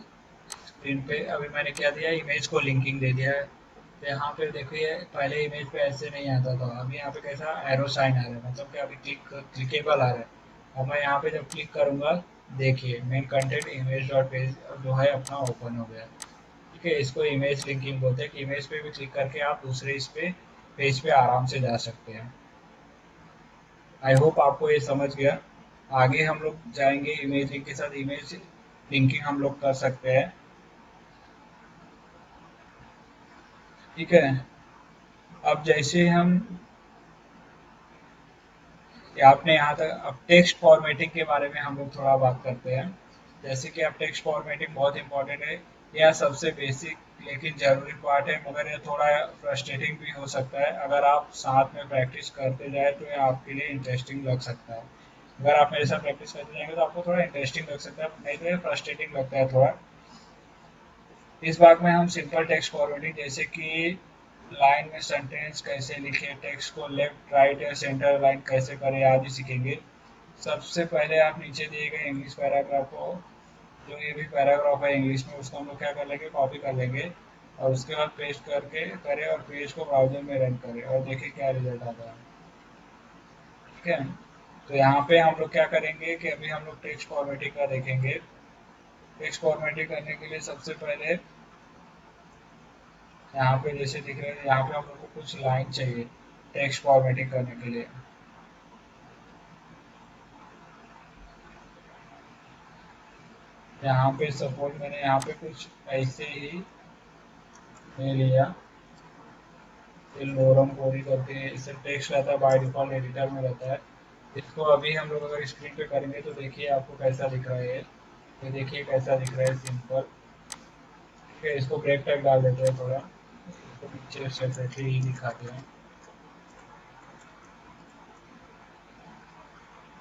स्क्रीन पे। अभी मैंने क्या दिया, इमेज को लिंकिंग दे दिया है। तो यहाँ पे देखिए पहले इमेज पे ऐसे नहीं आता था, अभी यहाँ पे कैसा एरो साइन आ रहा है, मतलब कि अभी क्लिकेबल आ रहा है। अब मैं यहाँ पे जब क्लिक करूँगा देखिए main content image dot page जो है अपना ओपन हो गया। ठीक है, इसको इमेज लिंकिंग बोलते हैं कि इमेज पे भी क्लिक करके आप दूसरे इस पे पेज पे आराम से जा सकते हैं। आई होप आपको ये समझ गया। आगे हम लोग जाएंगे इमेज लिंक के साथ, इमेज लिंकिंग हम लोग कर सकते हैं। ठीक है, अब जैसे हम आपने यहाँ तक, अब टेक्स्ट फॉर्मेटिंग के बारे में हम लोग थोड़ा बात करते हैं। जैसे कि अब टेक्स्ट फॉर्मेटिंग बहुत इंपॉर्टेंट है, यह सबसे बेसिक लेकिन ज़रूरी पार्ट है, मगर ये थोड़ा फ्रस्ट्रेटिंग भी हो सकता है। अगर आप साथ में प्रैक्टिस करते जाए तो ये आपके लिए इंटरेस्टिंग लग सकता है। अगर आप मेरे साथ प्रैक्टिस करते जाएंगे तो आपको थोड़ा इंटरेस्टिंग लग सकता है, नहीं तो ये फ्रस्ट्रेटिंग लगता है थोड़ा। इस भाग में हम सिंपल टेक्स्ट फॉर्मेटिंग, जैसे कि लाइन में सेंटेंस कैसे लिखें, टेक्स्ट को लेफ्ट राइट या सेंटर लाइन कैसे करें आदि सीखेंगे। सबसे पहले आप नीचे दिए गए इंग्लिश पैराग्राफ को, जो ये भी पैराग्राफ है इंग्लिश में, उसको हम लोग क्या कर लेंगे, कॉपी कर लेंगे और उसके बाद पेस्ट करके करें और पेज को ब्राउजर में रन करें और देखिए क्या रिजल्ट आता है। ठीक है, तो यहाँ पे हम लोग क्या करेंगे कि अभी हम लोग टेक्स्ट फॉर्मेटिंग का देखेंगे। टेक्स्ट फॉर्मेटिंग करने के लिए सबसे पहले यहाँ पे जैसे दिख रहा है, यहाँ पे हम लोग को कुछ लाइन चाहिए टेक्स्ट फॉर्मेटिंग करने के लिए। यहाँ पे सपोज मैंने यहाँ पे कुछ ऐसे ही ले लिया, लोरम कोरी करके इससे टेक्स्ट रहता है, बाय डिफॉल्ट एडिटर में रहता है। इसको अभी हम लोग अगर स्क्रीन पे करेंगे तो देखिए आपको कैसा दिख रहा है ये देखिए कैसा दिख रहा है, सिंपल। ठीक है, इसको ब्रेक टैग डाल देते हैं थोड़ा, इसको पीछे सेपरेटली ही दिखाते हैं।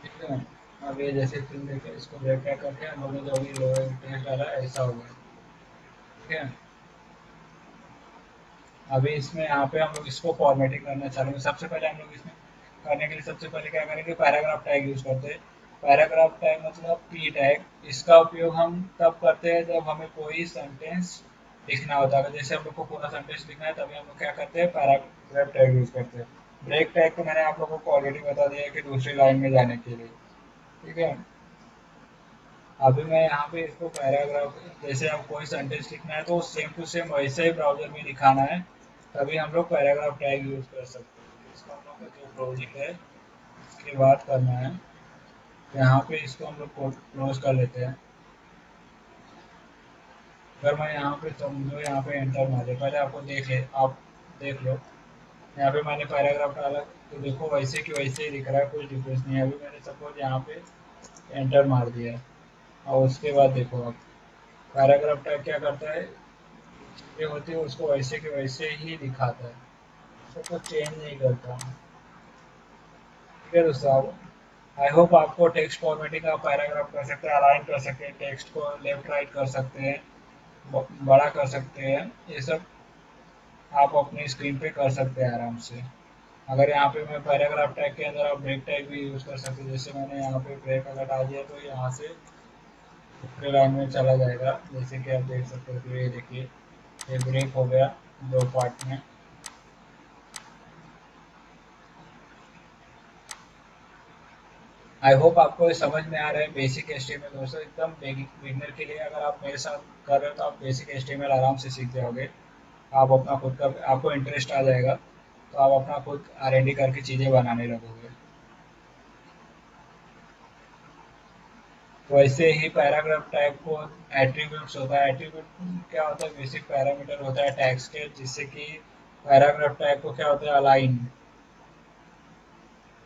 ठीक है, अब ये जैसे तुम देखे, इसको ब्रेक टैग करके हम लोगों ने जो भी लोअर टेक्स्ट डाला ऐसा हो गया। ठीक है, अभी इसमें यहाँ पे हम लोग इसको फॉर्मेटिंग करना चाहेंगे। सबसे पहले हम लोग इसमें करने के लिए सबसे पहले क्या करेंगे, पैराग्राफ टैग यूज़ करते हैं। पैराग्राफ टैग मतलब पी टैग। इसका उपयोग हम तब करते हैं जब हमें कोई सेंटेंस लिखना होता है। जैसे हम लोग को पूरा सेंटेंस लिखना है तभी हम लोग क्या करते हैं, पैराग्राफ टैग यूज़ करते हैं। ब्रेक टैग तो मैंने आप लोगों को ऑलरेडी बता दिया है कि दूसरी लाइन में जाने के लिए। ठीक है, अभी मैं यहाँ पे इसको पैराग्राफ, जैसे अब कोई सेंटेंस लिखना है तो सेम टू सेम वैसे ही ब्राउजर में दिखाना है, तभी हम लोग पैराग्राफ टैग यूज़ कर सकते हैं। इसको हम लोग का जो लॉजिक है इसके बाद करना है। यहाँ पे इसको हम लोग क्लोज कर लेते हैं। अगर मैं यहाँ पे समझो यहाँ पे एंटर मारे, पहले आपको आप देख लो, यहाँ पे मैंने पैराग्राफ डाला तो देखो वैसे कि वैसे ही दिख रहा है, कुछ डिफरेंस नहीं है। अभी मैंने सपोज यहाँ पे एंटर मार दिया और उसके बाद देखो अब पैराग्राफ टैग क्या करता है, चीज़ें होती है उसको वैसे के वैसे ही दिखाता है, उसको कुछ चेंज नहीं करता। ठीक है दोस्तों, आई होप आपको टेक्स्ट फॉर्मेटिंग का पैराग्राफ कर सकते हैं, अलाइन कर सकते हैं, टेक्स्ट को लेफ्ट राइट कर सकते हैं, बड़ा कर सकते हैं, ये सब आप अपनी स्क्रीन पे कर सकते हैं आराम से। अगर यहाँ पे मैं पैराग्राफ टैग के अंदर आप ब्रेक टैग भी यूज़ कर सकते हैं। जैसे मैंने यहाँ पे ब्रेक अगर डाल दिया तो यहाँ से दूसरे लाइन में चला जाएगा, जैसे कि आप देख सकते हो। तो ये देखिए ये ब्रेक हो गया दो पार्ट में। आई होप आपको ये समझ में आ रहा है बेसिक एचटीएमएल। दोस्तों एकदम बिगिनर के लिए अगर आप मेरे साथ कर रहे हो तो आप बेसिक एचटीएमएल आराम से सीख जाओगे। आप अपना खुद का, आपको इंटरेस्ट आ जाएगा तो आप अपना खुद आर&डी करके चीज़ें बनाने लगोगे। वैसे ही पैराग्राफ टैग को एट्रीब्यूट्स होता है। एट्रीब्यूट क्या होता है, बेसिक पैरामीटर होता है टैग्स के, जिससे कि पैराग्राफ टैग को क्या होता है, अलाइन।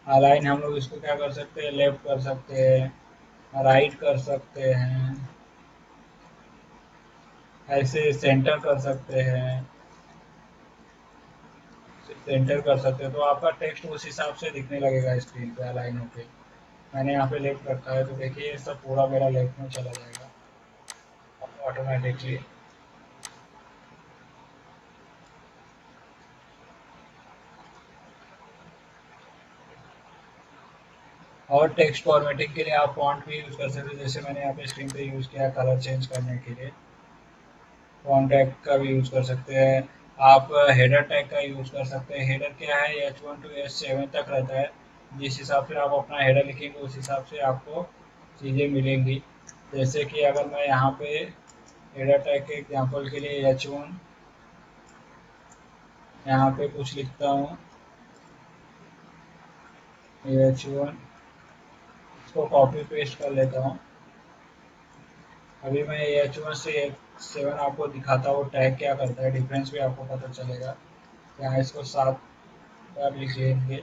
अलाइन हम लोग इसको क्या कर सकते हैं, लेफ्ट कर सकते हैं, राइट कर सकते हैं, ऐसे सेंटर कर सकते हैं, सेंटर कर सकते हैं। तो आपका टेक्स्ट उस हिसाब से दिखने लगेगा स्क्रीन पे अलाइन होके। मैंने यहाँ पे लेफ्ट रखा है तो देखिए ये सब पूरा मेरा लेफ्ट में चला जाएगा ऑटोमेटिकली। और टेक्स्ट फॉर्मेटिंग के लिए आप फॉन्ट भी यूज़ कर सकते हैं, जैसे मैंने यहाँ पे स्क्रीन पे यूज़ किया कलर चेंज करने के लिए। फॉन्ट टैग का भी यूज़ कर सकते हैं। आप हेडर टैग का यूज़ कर सकते हैं। हेडर क्या है, H1 to H7 तक रहता है। जिस हिसाब से आप अपना हेडर लिखेंगे उस हिसाब से आपको चीज़ें मिलेंगी। जैसे कि अगर मैं यहाँ पे हेडर टैग के एग्जांपल के लिए H1 यहाँ पे कुछ लिखता हूँ, H1 इसको कॉपी पेस्ट कर लेता हूँ। अभी मैं H1 से H7 आपको दिखाता हूँ टैग क्या करता है, डिफरेंस भी आपको पता चलेगा। यहाँ इसको 7 बार लिख लेंगे।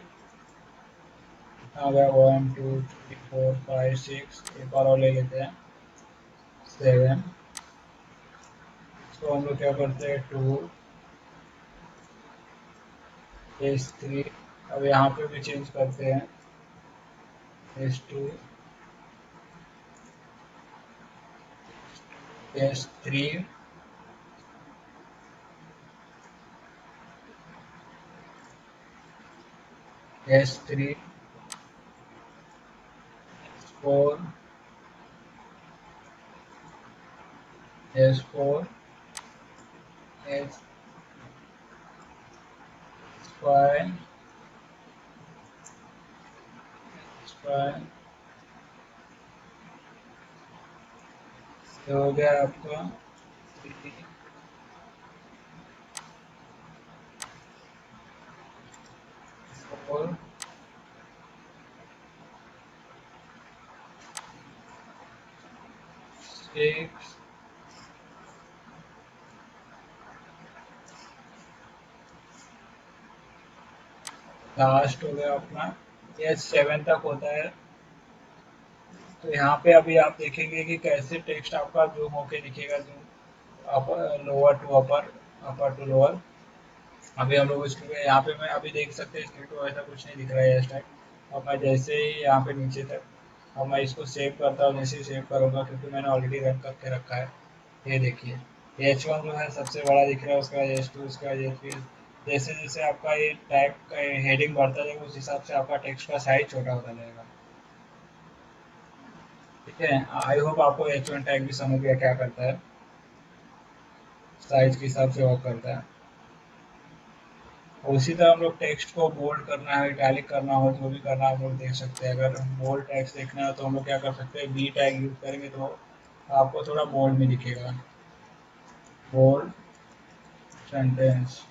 आ गया 1 2 3 4 5 6, एक बार और ले लेते हैं 7। इसको हम लोग क्या करते हैं 2 S3। अब यहाँ पे भी चेंज करते हैं S2 S3 S3 S4 S4 S5 S5। ये हो गया आपका 4 6 लास्ट हो गया अपना, ये 7 तक होता है। तो यहाँ पे अभी आप देखेंगे कि कैसे टेक्स्ट आपका जूम होके दिखेगा, zoom upper lower to upper, upper to lower. अभी हम लोग इसके यहाँ पे मैं अभी देख सकते हैं स्क्रीन को ऐसा कुछ नहीं दिख रहा है इस टाइम। और मैं जैसे ही यहाँ पे नीचे तक, और मैं इसको सेव करता हूँ, जैसे ही सेव करूँगा क्योंकि मैंने ऑलरेडी रन करके रखा है। ये देखिए H1 जो है सबसे बड़ा दिख रहा है, उसका H2, उसका H3। जैसे जैसे आपका ये टैग का हेडिंग बढ़ता जाएगा उस हिसाब से आपका टेक्स्ट का साइज छोटा होता जाएगा। ठीक है, आई होप आपको H1 टैग भी समझ गया क्या करता है, साइज के हिसाब से वर्क करता है। उसी तरह हम लोग टेक्स्ट को बोल्ड करना है, इटैलिक करना हो, जो भी करना है हम लोग देख सकते हैं। अगर हम बोल्ड टैक्स देखना है तो हम लोग क्या कर सकते हैं, बी टैग यूज करेंगे तो आपको थोड़ा बोल्ड में दिखेगा, बोल्ड सेंटेंस।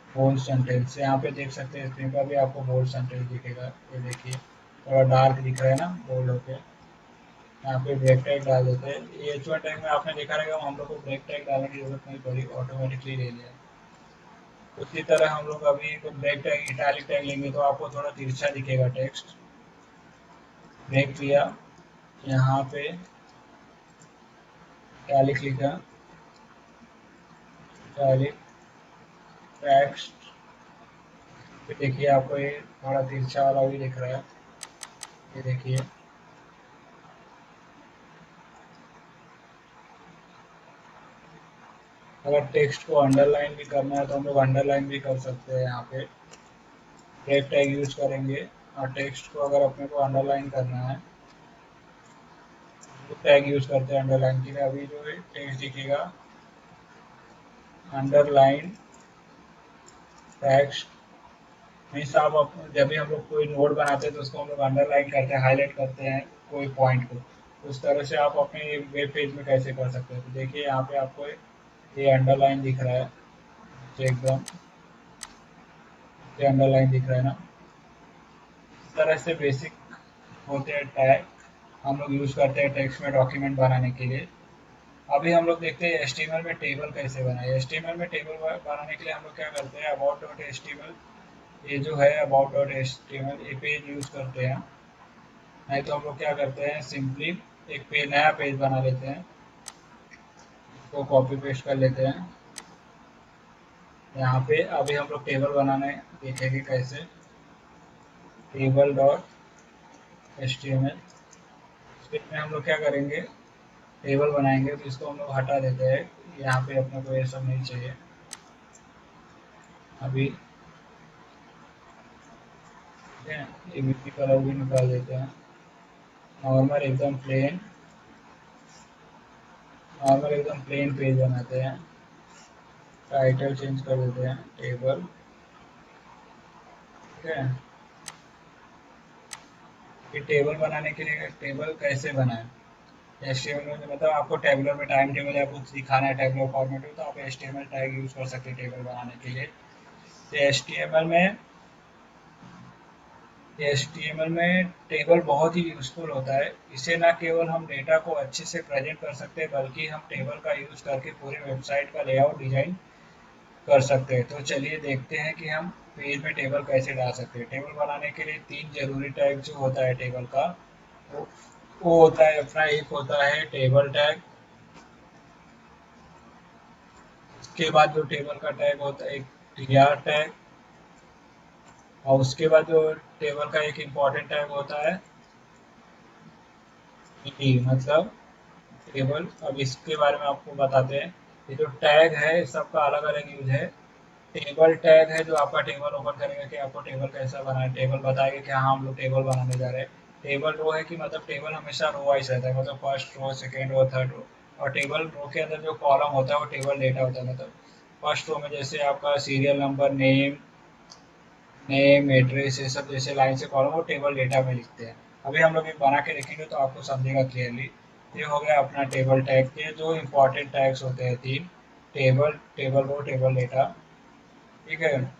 बोल्ड सेंटेंस यहाँ पे देख सकते हैं, स्क्रीन पर भी आपको बोल्ड सेंटेंस दिखेगा। ये देखिए थोड़ा डार्क दिख रहा है ना बोल्ड होके। यहाँ पे ब्रेक टैग डाल देते हैं। ये H1 टैग में आपने देखा रहेगा हम लोग को ब्रेक टैग डालने की जरूरत नहीं पड़ी, ऑटोमेटिकली ले लिया। उसी तरह हम लोग अभी तो ब्रेक टैग इटैलिक टैग लेंगे तो आपको थोड़ा तिरछा दिखेगा टेक्स्ट। ब्रेक किया, यहाँ पे इटैलिक लिखा, इटैलिक टेक्स्ट। फिर देखिए आपको ये थोड़ा तिरछा वाला भी दिख रहा है, ये देखिए। अगर टेक्स्ट को अंडरलाइन भी करना है तो हम लोग अंडरलाइन भी कर सकते हैं। यहाँ पे ब्रेक टैग यूज करेंगे और टेक्स्ट को अगर अपने को अंडरलाइन करना है तो टैग यूज करते हैं अंडरलाइन के लिए। अभी जो है टेक्स्ट दिखेगा अंडरलाइन टेक्स्ट मीन्स आप जब भी हम लोग कोई नोट बनाते हैं तो उसको हम लोग अंडरलाइन करते हैं, हाईलाइट करते हैं कोई पॉइंट को। उस तरह से आप अपने वेब पेज में कैसे कर सकते हैं, तो देखिए यहाँ पे आपको ये अंडरलाइन दिख रहा है, तो एकदम ये अंडरलाइन दिख रहा है ना। इस तरह से बेसिक होते हैं टैग, हम लोग यूज करते हैं टेक्स्ट में डॉक्यूमेंट बनाने के लिए। अभी हम लोग देखते हैं HTML में टेबल कैसे बनाए। HTML में टेबल बनाने के लिए हम लोग क्या करते हैं, about.html, ये जो है about.html ये पेज यूज करते हैं। नहीं तो हम लोग क्या करते हैं, सिंपली एक पेज, नया पेज बना लेते हैं, उसको कॉपी पेस्ट कर लेते हैं यहाँ पे। अभी हम लोग टेबल बनाने देखेंगे कैसे, टेबल डॉट HTML। इसमें हम लोग क्या करेंगे, टेबल बनाएंगे तो इसको हम लोग हटा देते हैं, यहाँ पे अपने को ये सब नहीं चाहिए अभी। ठीक है, ये मिट्टी कलर भी निकाल देते हैं। नॉर्मल एकदम प्लेन, नॉर्मल एकदम प्लेन पेज बनाते हैं। टाइटल चेंज कर देते हैं टेबल। ठीक है, ये टेबल बनाने के लिए टेबल कैसे बनाए, HTML में मतलब आपको टेबलर में टाइम टेबल या कुछ दिखाना है टेबलर फॉर्मेट में, तो आप HTML टैग यूज़ कर सकते हैं टेबल बनाने के लिए। तो HTML में टेबल बहुत ही यूज़फुल होता है। इससे ना केवल हम डेटा को अच्छे से प्रेजेंट कर सकते हैं, बल्कि हम टेबल का यूज़ करके पूरे वेबसाइट का लेआउट डिज़ाइन कर सकते हैं। तो चलिए देखते हैं कि हम पेज में टेबल कैसे डाल सकते हैं। टेबल बनाने के लिए 3 ज़रूरी टैग जो होता है टेबल का, वो वो होता है अपना, एक होता है टेबल टैग, उसके बाद जो टेबल का टैग होता है एक टीआर टैग, और उसके बाद जो टेबल का एक इम्पॉर्टेंट टैग होता है ईडी, मतलब टेबल। अब इसके बारे में आपको बताते हैं। ये जो टैग है सबका अलग अलग यूज है। टेबल टैग है जो आपका टेबल ओपन करेगा कि आपको टेबल कैसा बनाना है, टेबल बताएगा कि हाँ हम लोग टेबल बनाने जा रहे हैं। टेबल रो है कि मतलब टेबल हमेशा रो वाइज रहता है, मतलब first row, second row, third row. और टेबल रो के अंदर जो कॉलम होता है वो टेबल डेटा होता है। मतलब फर्स्ट रो में जैसे आपका सीरियल नंबर, नेम एड्रेस, ये सब जैसे लाइन से कॉलम वो टेबल डेटा में लिखते हैं। अभी हम लोग ये बना के देखेंगे तो आपको समझेगा क्लियरली। ये हो गया अपना टेबल टैग के जो इम्पोर्टेंट टैग्स होते हैं 3, table, table row, table data. ठीक है।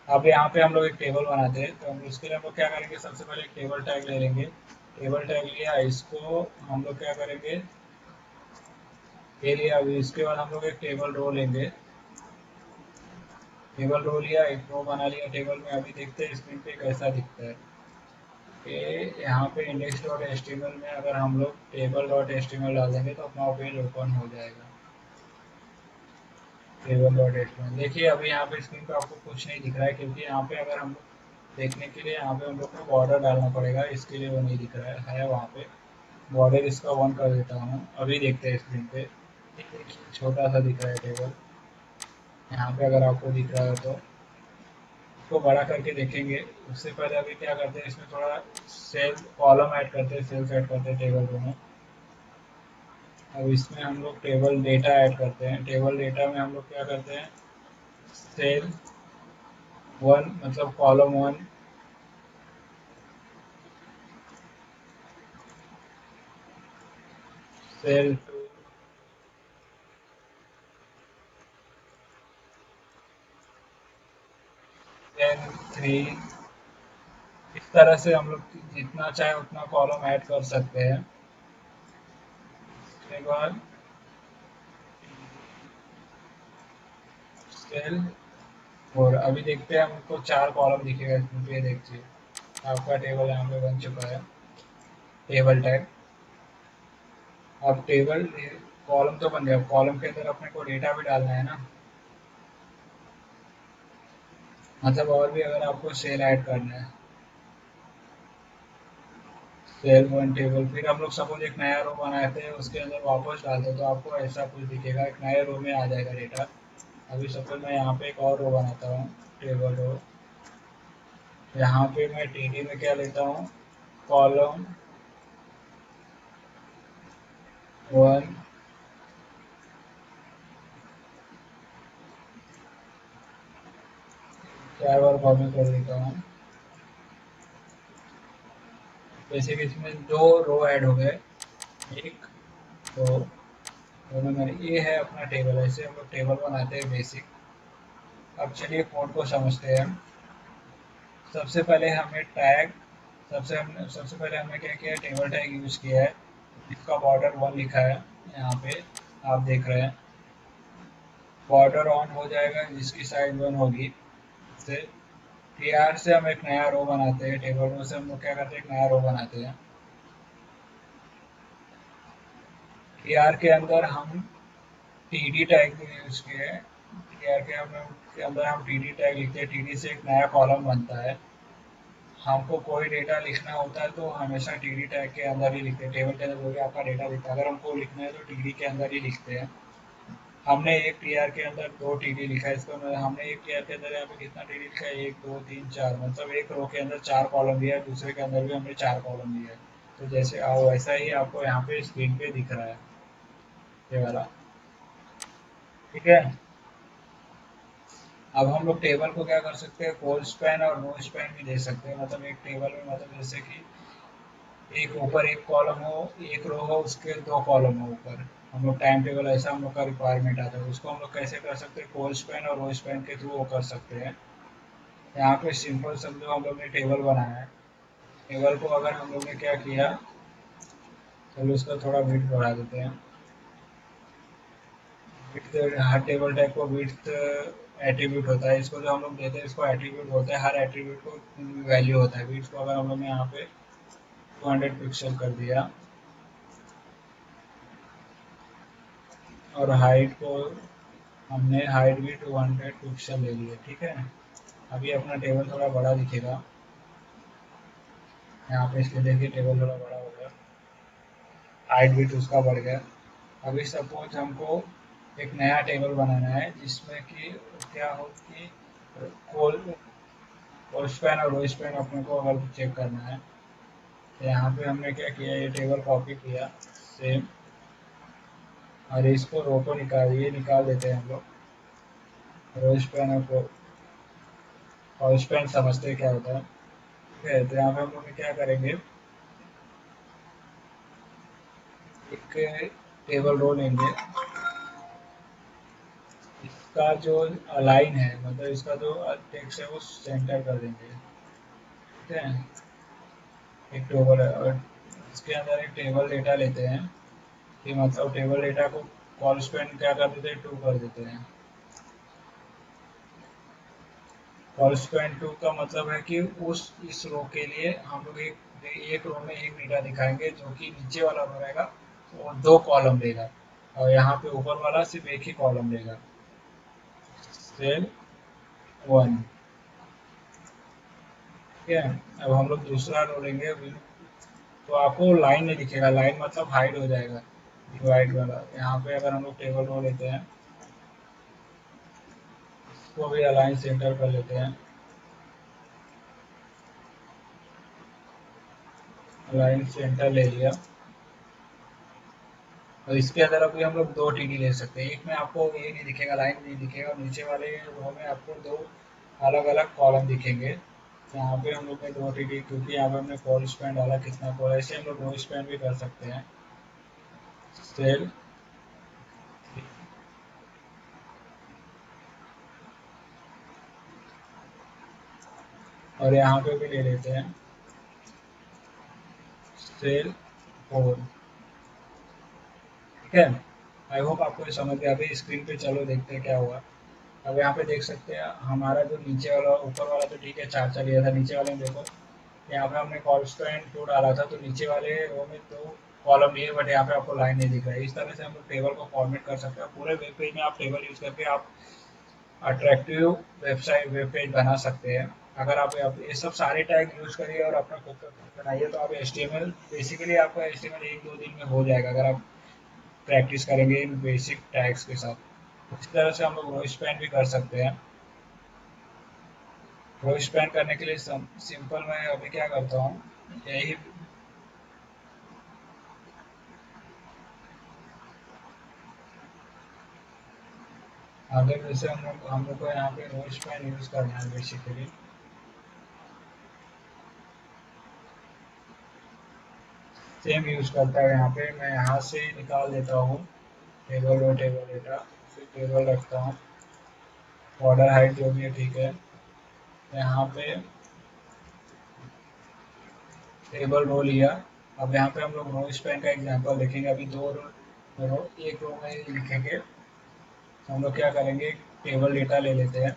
अब यहाँ पे हम लोग एक टेबल बनाते हैं, तो हम इसके लिए हम लोग क्या करेंगे, सबसे पहले एक टेबल टैग ले लेंगे। टेबल टैग लिया, इसको हम लोग क्या करेंगे, ये लिया। अभी इसके बाद हम लोग एक टेबल रो लेंगे। टेबल रो लिया, एक रो बना लिया टेबल में। अभी देखते हैं स्क्रीन पे कैसा दिखता है। यहाँ पे index dot H T M L में अगर हम लोग table dot H T M L डाल देंगे तो अपना पेज ओपन हो जाएगा। Table dot H T M L देखिए, अभी यहाँ पे स्क्रीन पे आपको कुछ नहीं दिख रहा है, क्योंकि यहाँ पे अगर हम देखने के लिए यहाँ पे हम लोग को बॉर्डर डालना पड़ेगा, इसके लिए वो नहीं दिख रहा है वहाँ पे। बॉर्डर इसका ऑन कर देता हूँ, अभी देखते हैं स्क्रीन पे। देखिए छोटा सा दिख रहा है टेबल, यहाँ पे अगर आपको दिख रहा है तो इसको बड़ा करके देखेंगे। उससे पहले अभी क्या करते हैं, इसमें थोड़ा सेल कॉलम ऐड करते हैं, सेल्स ऐड करते हैं टेबल रो में। अब इसमें हम लोग टेबल डेटा ऐड करते हैं। टेबल डेटा में हम लोग क्या करते हैं, सेल वन मतलब column one, cell two, cell three. इस तरह से हम लोग जितना चाहे उतना कॉलम ऐड कर सकते हैं। उसके बाद सेल फोर। अभी देखते हैं, हमको 4 कॉलम दिखेगा इसमें, तो ये देखिए आपका टेबल यहाँ पे बन चुका है, टेबल टैग। अब टेबल कॉलम तो बन गया, कॉलम के अंदर अपने को डेटा भी डालना है ना, मतलब और भी अगर आपको सेल ऐड करना है, सेल वन टेबल। फिर हम लोग सपोज एक नया रो बनाते हैं, उसके अंदर वापस डालते हैं तो आपको ऐसा कुछ दिखेगा, एक नए रो में आ जाएगा डेटा। अभी सपोज मैं यहाँ पे एक और रो बनाता हूँ, टेबल रो। यहाँ पे मैं टीडी में क्या लेता हूँ, कॉलम वन, 4 बार कॉपी कर देता हूँ। जैसे कि इसमें 2 रो ऐड हो गए, एक, दो, दोनों में। ये है अपना टेबल, ऐसे हम लोग टेबल बनाते हैं बेसिक। अब चलिए कोड को समझते हैं। सबसे पहले हमें टैग, सबसे पहले हमने क्या किया, टेबल टैग यूज़ किया है। इसका बॉर्डर वन लिखा है यहाँ पे, आप देख रहे हैं। बॉर्डर ऑन हो जाएगा जिसकी साइज वन होगी। से टी आर से हम एक नया रो बनाते हैं, टेबल रो से हम लोग क्या करते हैं, एक नया रो बनाते हैं। टी आर के अंदर हम टी डी टैग भी यूज़ किए हैं। टी आर के अंदर हम टी डी टैग लिखते हैं, टी डी से एक नया कॉलम बनता है। हमको कोई डेटा लिखना होता है तो हमेशा टीडी टैग के अंदर ही लिखते हैं। टेबल के अंदर जो भी आपका डेटा लिखता है, अगर हमको लिखना है तो टीडी के अंदर ही लिखते हैं। हमने एक टीआर के अंदर 2 टीडी लिखा है, इसका मतलब हमने एक टीआर के अंदर यहाँ पे कितना टीडी लिखा है, 1 2 3 4, मतलब एक रो के अंदर 4 कॉलम दिया है, दूसरे के अंदर भी हमने 4 कॉलम दिया है। तो जैसे आओ वैसा ही आपको यहाँ पे स्क्रीन पे दिख रहा है, ये वाला। ठीक है। अब हम लोग टेबल को क्या कर सकते हैं, कोल स्पैन और नो स्पैन भी दे सकते हैं। मतलब एक टेबल में, मतलब जैसे कि एक ऊपर एक कॉलम हो, एक रो हो, उसके दो कॉलम हो ऊपर। हम लोग टाइम टेबल ऐसा हम लोग का रिक्वायरमेंट आता है, उसको हम लोग कैसे कर सकते हैं, कोल स्पैन और रो स्पैन के थ्रू वो कर सकते हैं। यहाँ पे सिंपल समझो हम लोग ने टेबल बनाया है। टेबल को अगर हम लोग ने क्या किया, चलो उसका थोड़ा विड्थ बढ़ा देते हैं। विड्थ, हर टेबल टाइप को विड्थ एट्रीब्यूट होता है, इसको जो हम लोग देते हैं इसको एट्रीब्यूट बोलते हैं। हर एट्रीब्यूट को वैल्यू होता है। विड्थ को अगर हम लोग ने यहाँ पे 200 पिक्सल कर दिया, और हाइट को हमने हाइट भी 200 पिक्सल ले लिया, ठीक है। अभी अपना टेबल थोड़ा बड़ा दिखेगा, यहाँ पे इसके देखिए टेबल थोड़ा बड़ा हो गया, हाइट भी उसका बढ़ गया। अभी सपोज हमको एक नया टेबल बनाना है जिसमें कि क्या हो कि कोल कोल स्पैन और रो स्पैन अपने को अगर चेक करना है, तो यहाँ पे हमने क्या किया, ये टेबल कॉपी किया सेम, और इसको रो को ये निकाल देते हैं हम लोग। रो स्पैन और कोल स्पैन समझते हैं क्या होता है, ठीक है। तो यहाँ पे हम लोग क्या करेंगे, एक टेबल रो लेंगे, इसका जो अलाइन है, मतलब इसका जो टेक्स्ट है वो सेंटर कर देंगे, ठीक है। एक टेबल है और इसके अंदर एक टेबल डेटा लेते हैं, कि मतलब टेबल डेटा को कॉल स्पैन क्या कर देते हैं, 2 कर देते हैं। कॉल स्पैन 2 का मतलब है कि उस इस रो के लिए हम लोग एक रो में एक डेटा दिखाएंगे, जो कि नीचे वाला रो रहेगा वो 2 कॉलम देगा, और यहाँ पे ऊपर वाला सिर्फ एक ही कॉलम देगा। सेल 1, ठीक है। अब हम लोग दूसरा रो लेंगे, तो आपको लाइन नहीं दिखेगा, लाइन मतलब हाइड हो जाएगा, डिवाइड वाला। यहाँ पे अगर हम लोग टेबल रो लेते हैं, इसको भी अलाइन सेंटर कर लेते हैं, अलाइन सेंटर ले लिया। और इसके अंदर अभी हम लोग 2 टीडी ले सकते हैं, एक में आपको ये नहीं दिखेगा, लाइन नहीं दिखेगा, और नीचे वाले रो में आपको 2 अलग अलग कॉलम दिखेंगे। यहाँ पे हम लोग ने 2 टीडी, क्योंकि यहाँ पे हमने कॉल स्पैन डाला कितना कॉल, ऐसे हम लोग रो स्पैन भी कर सकते हैं। सेल, और यहाँ पे भी ले लेते हैं सेल 4, ठीक है। आई होप आपको ये समझ गया। अभी स्क्रीन पे चलो देखते हैं क्या हुआ। अब यहाँ पे देख सकते हैं हमारा जो नीचे वाला, ऊपर वाला तो ठीक है, 4 चल गया था, नीचे वाले में देखो, यहाँ पे हमने कॉन्स्टेंट 2 डाला था, तो नीचे वाले रो में 2 कॉलम लिए, बट यहाँ पे आपको लाइन नहीं दिख रहा है। इस तरह से हम लोग टेबल को फॉर्मेट कर सकते हैं। पूरे वेब पेज में आप टेबल यूज करके आप अट्रैक्टिव वेब पेज बना सकते हैं। अगर आप ये सब सारे टैग यूज करिए और अपना खुद का पेज बनाइए, तो आप HTML बेसिकली आपका HTML 1-2 दिन में हो जाएगा, अगर आप प्रैक्टिस करेंगे इन बेसिक टैग्स के साथ। इस तरह से हम लोग रो स्पैन भी कर सकते हैं। रो स्पैन करने के लिए सिंपल मैं अभी क्या करता हूँ, यही अगर जैसे हम लोग को यहाँ पे रो स्पैन यूज करना है बेसिकली, सेम यूज करता है। यहाँ पे मैं यहाँ से निकाल देता हूँ टेबल रो टेबल डेटा, फिर टेबल रखता हूँ, बॉर्डर हाइट जो भी है ठीक है। यहाँ पे टेबल रो लिया। अब यहाँ पे हम लोग रो स्पैन का एग्जांपल देखेंगे। अभी 2 रो एक रो में लिखेंगे, तो हम लोग क्या करेंगे, टेबल डेटा ले लेते हैं।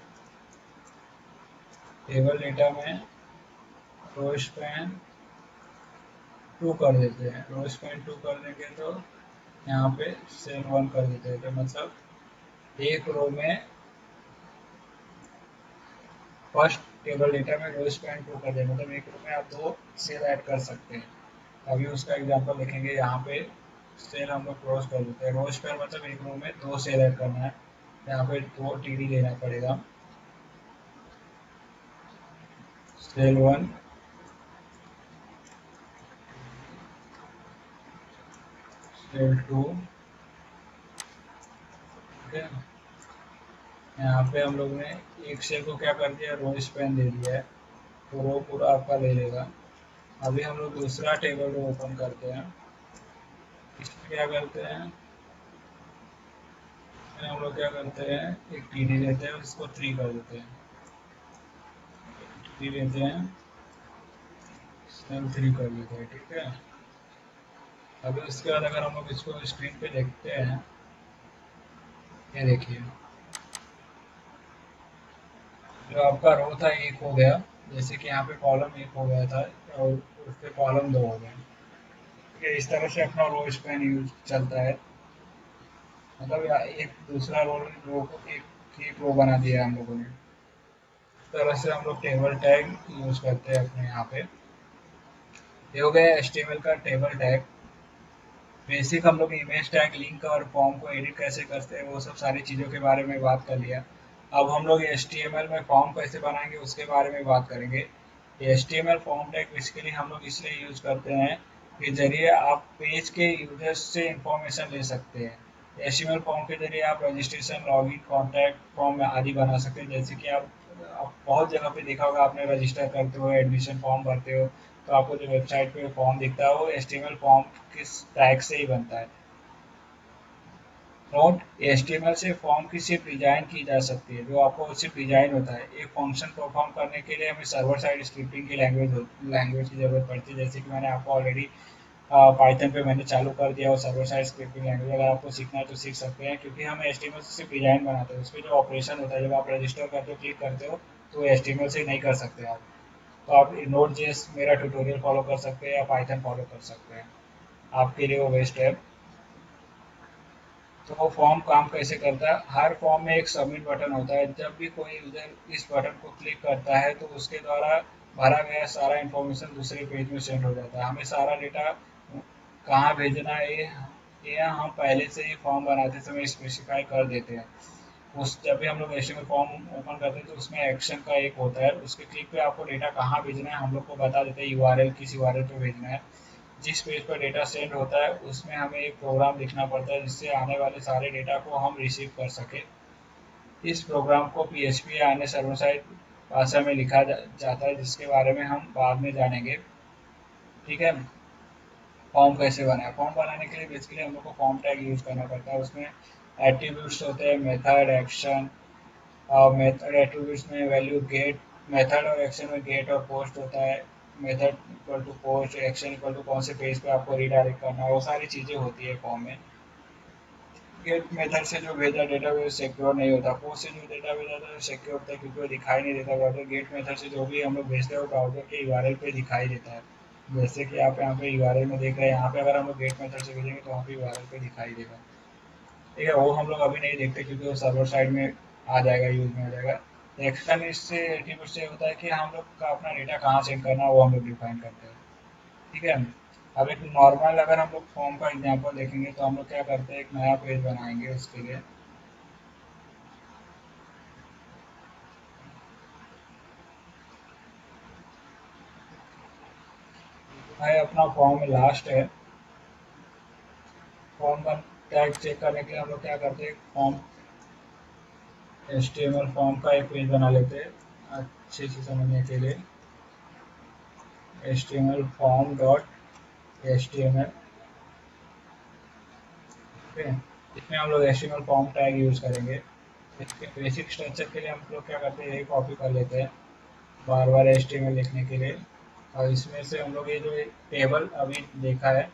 टेबल डेटा में रो स्पैन 2 कर देते हैं। रो स्पैन 2 कर देंगे तो यहाँ पे सेल 1 कर देते हैं, तो मतलब एक रो में फर्स्ट टेबल डेटा में रो स्पैन 2 कर दें, मतलब एक रो में आप 2 सेल ऐड कर सकते हैं। अभी उसका एग्जांपल देखेंगे। यहाँ पे सेल हम लोग क्रॉस कर देते हैं। रो स्पैन मतलब एक रो में 2 सेल ऐड करना है, यहाँ पे 2 टीडी लेना पड़ेगा। सेल 1, सेल 2, ठीक है। यहाँ पे हम लोग ने एक सेल को क्या कर दिया, रो स्पैन दे दिया है, तो रो पूरा आपका ले लेगा। अभी हम लोग दूसरा टेबल रो ओपन करते हैं। इसमें क्या करते हैं, इसमें हम लोग क्या करते हैं, एक टीडी लेते हैं, इसको 3 कर देते हैं। टीडी लेते हैं, सेल 3 कर देते हैं, ठीक है। अभी उसके बाद अगर हम लोग इसको स्क्रीन पे देखते हैं, ये देखिए जो आपका रो था 1 हो गया, जैसे कि यहाँ पे कॉलम 1 हो गया था और उस पे कॉलम 2 हो गए। ये इस तरह से अपना रो स्पैन यूज चलता है, मतलब एक दूसरा रो रो को एक रो बना दिया हम लोगों ने। इस तरह से हम लोग टेबल टैग यूज करते हैं अपने यहाँ पे। ये हो गया एचटीएमएल का टेबल टैग। बेसिक हम लोग इमेज टैग, लिंक और फॉर्म को एडिट कैसे करते हैं वो सब सारी चीज़ों के बारे में बात कर लिया। अब हम लोग एचटीएमएल में फॉर्म कैसे बनाएंगे उसके बारे में बात करेंगे। एचटीएमएल फॉर्म टैग बेसिकली हम लोग इसलिए यूज करते हैं कि जरिए आप पेज के यूजर्स से इंफॉर्मेशन ले सकते हैं। एचटीएमएल फॉर्म के जरिए आप रजिस्ट्रेशन, लॉगिन, कॉन्टैक्ट फॉर्म आदि बना सकते हैं। जैसे कि आप बहुत जगह पे देखा होगा, आपने रजिस्टर करते हो, एडमिशन फॉर्म भरते हो, तो आपको जो वेबसाइट पे फॉर्म दिखता है वो एचटीएमएल फॉर्म किस टैग से ही बनता है। नोट, एचटीएमएल से फॉर्म की सिर्फ डिजाइन की जा सकती है, जो आपको सिर्फ डिजाइन होता है। एक फंक्शन परफॉर्म करने के लिए हमें सर्वर साइड स्क्रिप्टिंग की लैंग्वेज की जरूरत पड़ती है। जैसे कि मैंने आपको ऑलरेडी पाइथन पे मैंने चालू कर दिया और सर्वर साइड स्क्रिप्टिंग लैंग्वेज, अगर आपको सीखना है तो सीख सकते हैं, क्योंकि हम एचटीएमएल से सिर्फ डिजाइन बनाते हैं। उसमें जो ऑपरेशन होता है, जब आप रजिस्टर करते हो, क्लिक करते हो, तो एचटीएमएल से नहीं कर सकते आप। तो आप नोट जेएस मेरा ट्यूटोरियल फॉलो कर सकते हैं या पाइथन फॉलो कर सकते हैं, आपके लिए वो बेस्ट है। तो फॉर्म काम कैसे करता है, हर फॉर्म में एक सबमिट बटन होता है। जब भी कोई यूजर इस बटन को क्लिक करता है तो उसके द्वारा भरा गया सारा इंफॉर्मेशन दूसरे पेज में सेंड हो जाता है। हमें सारा डेटा कहाँ भेजना है ये हम पहले से ही फॉर्म बनाते समय स्पेसिफाई कर देते हैं। उस जब भी हम लोग एचटीएमएल फॉर्म ओपन करते हैं तो उसमें एक्शन का एक होता है, उसके क्लिक पे आपको डेटा कहाँ भेजना है हम लोग को बता देते हैं, यूआरएल किस यूआरएल पे भेजना है। जिस पेज पर डेटा सेंड होता है उसमें हमें एक प्रोग्राम लिखना पड़ता है जिससे आने वाले सारे डेटा को हम रिसीव कर सके। इस प्रोग्राम को पीएचपी या अन्य सर्वर साइड भाषा में लिखा जाता है, जिसके बारे में हम बाद में जानेंगे, ठीक है। फॉर्म कैसे बनाए, फॉर्म बनाने के लिए बेसिकली हम लोग को फॉर्म टैग यूज करना पड़ता है। उसमें एट्रीब्यूट्स होते हैं, मेथड, एक्शन। और मेथड एट्रीब्यूट्स में वैल्यू गेट, मेथड और एक्शन में गेट और पोस्ट होता है। Method equal to post, action equal to कौन से पेज पे आपको रिडायरेक्ट करना है, वो सारी चीज़ें होती है फॉर्म में। गेट मेथड से जो भेजा डेटा वो सिक्योर नहीं होता, पोस्ट से जो डेटा भेजा था सिक्योर होता है क्योंकि वो दिखाई नहीं देता ब्राउजर। गेट मेथड से जो भी हम लोग भेजते हैं वो ब्राउजर के यूआरएल पे दिखाई देता है। जैसे कि आप यहाँ पे यूआरएल में देख रहे हैं, यहाँ पे अगर हम लोग गेट मेथड से भेजेंगे तो वहाँ पे यूआरएल पे दिखाई देगा, ठीक है। वो हम लोग अभी नहीं देखते क्योंकि वो सर्वर साइड में आ जाएगा, यूज में आ जाएगा। एक्शन इससे एट्रीब्यूट से होता है कि हम लोग का अपना डेटा कहाँ सेंड करना है वो हम लोग डिफाइन करते हैं, ठीक है। अब एक नॉर्मल अगर हम लोग फॉर्म का एग्जांपल देखेंगे तो हम लोग क्या करते हैं, एक नया पेज बनाएंगे। उसके लिए है अपना फॉर्म में लास्ट है। फॉर्म का टैग चेक करने के लिए हम लोग क्या करते हैं, फॉर्म एचटीएमएल फॉर्म का एक पेज बना लेते हैं अच्छे से समझने के लिए। एचटीएमएल फॉर्म डॉट एचटीएमएल, ठीक है। इसमें हम लोग एचटीएमएल फॉर्म टैग यूज करेंगे। इसके बेसिक स्ट्रक्चर के लिए हम लोग क्या करते हैं, यही कॉपी कर लेते हैं बार बार एचटीएमएल लिखने के लिए। और इसमें से हम लोग ये जो टेबल अभी देखा है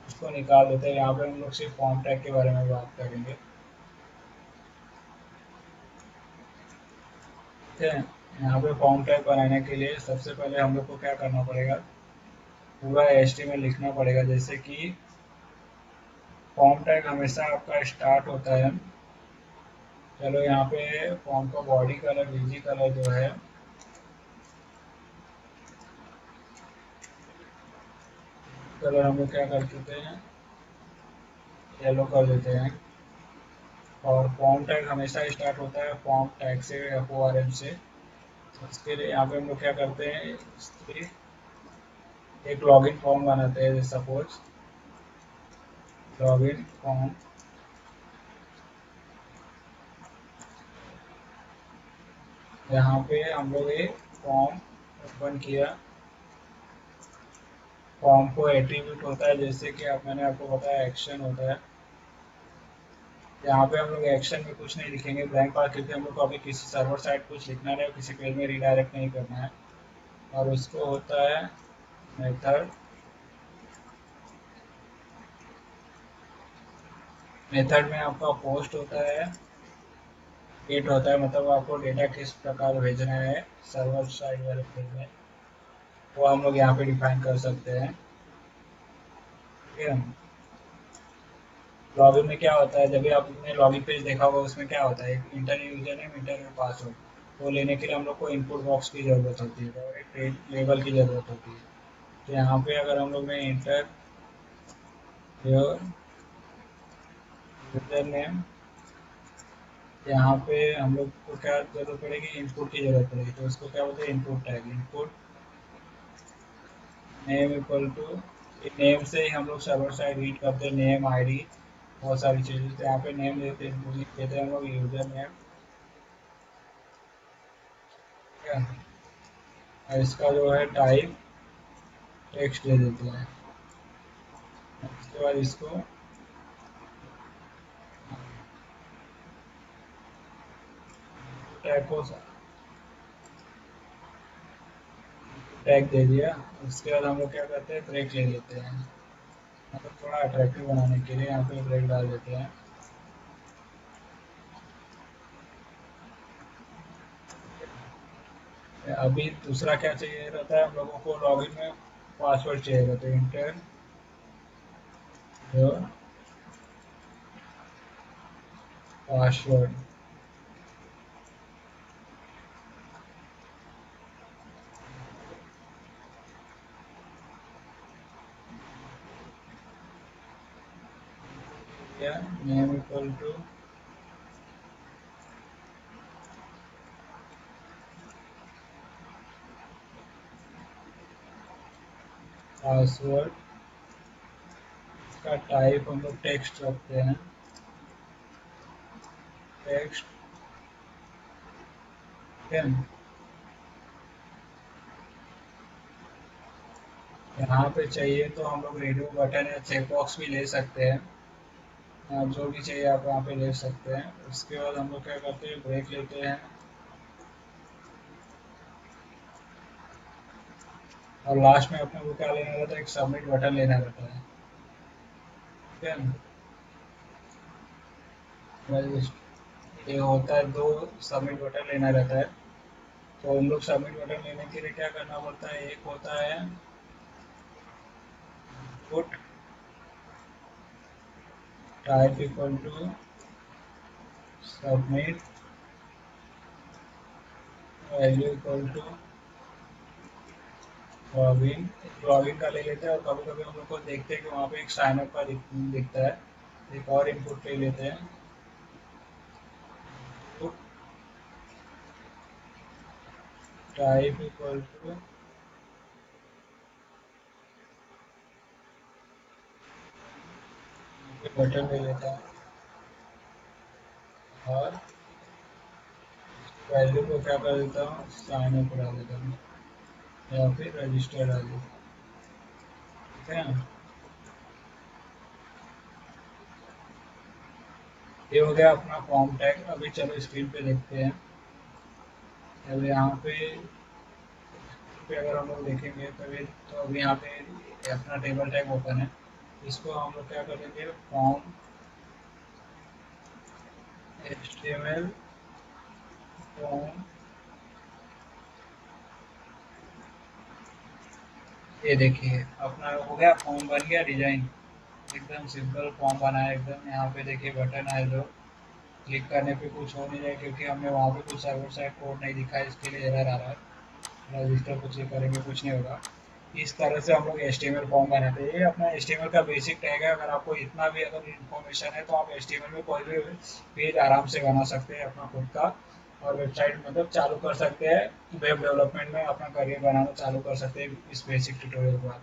उसको निकाल देते हैं। यहाँ पे हम लोग सिर्फ फॉर्म टैग के बारे में बात करेंगे, ठीक है। यहाँ पे फॉर्म टैग बनाने के लिए सबसे पहले हम लोग को क्या करना पड़ेगा, पूरा एचटीएमएल लिखना पड़ेगा। जैसे कि फॉर्म टैग हमेशा आपका स्टार्ट होता है, चलो यहाँ पे फॉर्म का बॉडी कलर, बीजी कलर जो है, कलर हम लोग क्या कर देते हैं, येलो कर देते हैं। और फॉर्म टैग हमेशा स्टार्ट होता है फॉर्म टैग से, FORM से। उसके लिए यहाँ पे हम लोग क्या करते हैं, इसके एक लॉगिन फॉर्म बनाते हैं। सपोज लॉगिन फॉर्म, यहाँ पे हम लोग एक फॉर्म ओपन किया, फॉर्म को एट्रीब्यूट होता है, जैसे कि आप मैंने आपको बताया एक्शन होता है। यहाँ पे हम लोग एक्शन में कुछ नहीं लिखेंगे, ब्लैंक पास, क्योंकि हम लोग को अभी किसी सर्वर साइड कुछ लिखना नहीं, किसी पेज में रिडायरेक्ट नहीं करना है। और उसको होता है मेथड। मेथड में आपका पोस्ट होता है, गेट होता है, मतलब आपको डेटा किस प्रकार भेजना है सर्वर साइड वाले पेज में, वो हम लोग यहाँ पे डिफाइन कर सकते हैं। ठीक है। लॉगिन में क्या होता है, जब भी आपने लॉगिन पेज देखा होगा उसमें क्या होता है, एक inter user name, inter password, तो लेने के लिए हम लोग को इनपुट बॉक्स की ज़रूरत होती है और एक लेबल की ज़रूरत होती है। तो यहाँ पे अगर हम लोग ने इंटर योर यूजर नेम, यहाँ पे हम लोग को क्या जरूरत पड़ेगी, इनपुट की जरूरत पड़ेगी, तो उसको क्या बोलते हैं, input tag. Input name equal to, name से ही हम लोग सर्वर साइड रीड करते हैं, नेम आईडी बहुत सारी चीज़ें। तो यहाँ पे नेम देते हैं, इनपुट देते हैं हम लोग यूजर नेम। क्या, और इसका जो है टाइप टेक्स्ट दे देते हैं। उसके बाद इसको टैग को टैग दे दिया। उसके बाद हम लोग क्या करते हैं, ब्रेक ले लेते हैं, मतलब थोड़ा अट्रैक्टिव बनाने के लिए यहाँ पे ब्रेक डाल देते हैं। अभी दूसरा क्या चाहिए रहता है, हम लोगों को लॉगिन में पासवर्ड चाहिए रहता है, इंटर जो पासवर्ड। या नेम इक्वल टू पासवर्ड। इसका टाइप हम लोग टेक्स्ट रखते हैं, टेक्स्ट। यहाँ पे चाहिए तो हम लोग रेडियो बटन या चेक बॉक्स भी ले सकते हैं। जो भी चाहिए आप वहाँ पे ले सकते हैं। उसके बाद हम लोग क्या करते हैं, ब्रेक लेते हैं, और लास्ट में अपने को क्या लेना रहता है, एक सबमिट बटन लेना रहता है। ठीक है। ये होता है, दो सबमिट बटन लेना रहता है। तो हम लोग सबमिट बटन लेने के लिए क्या करना पड़ता है, एक होता है put type equal to submit value equal to login. Login का ले लेते हैं, और कभी कभी हम लोग को देखते हैं कि वहाँ पे एक साइन अप का दिखता है। एक और इनपुट ले लेते हैं, put type equal to button ले लेता है, और वैल्यू को क्या कर देता हूँ, साइन अप करा देता हूँ, या फिर रजिस्टर डाल देता हूँ। ठीक है। ये हो गया अपना फॉर्म टैग। अभी चलो स्क्रीन पे देखते हैं। अब यहाँ पे अगर हम लोग देखेंगे तो अभी यहाँ पे अपना टेबल टैग ओपन है। इसको हम लोग क्या करेंगे, फॉर्म HTML फॉर्म, ये देखिए अपना हो गया, फॉर्म बन गया, डिजाइन एकदम सिंपल फॉर्म बना है एकदम। यहाँ पे देखिए बटन है, जो क्लिक करने पे कुछ हो नहीं रहा है, क्योंकि हमने वहाँ पे कुछ सर्वर साइड कोड नहीं दिखा है, इसके लिए एरर आ रहा है। रजिस्टर को चेक करेंगे, कुछ नहीं होगा। इस तरह से हम लोग HTML फॉर्म बनाते हैं। ये अपना HTML का बेसिक टैग है। अगर आपको इतना भी अगर इन्फॉर्मेशन है तो आप HTML में कोई भी पेज आराम से बना सकते हैं अपना खुद का, और वेबसाइट मतलब चालू कर सकते हैं, वेब डेवलपमेंट में अपना करियर बनाना चालू कर सकते हैं इस बेसिक ट्यूटोरियल के बाद।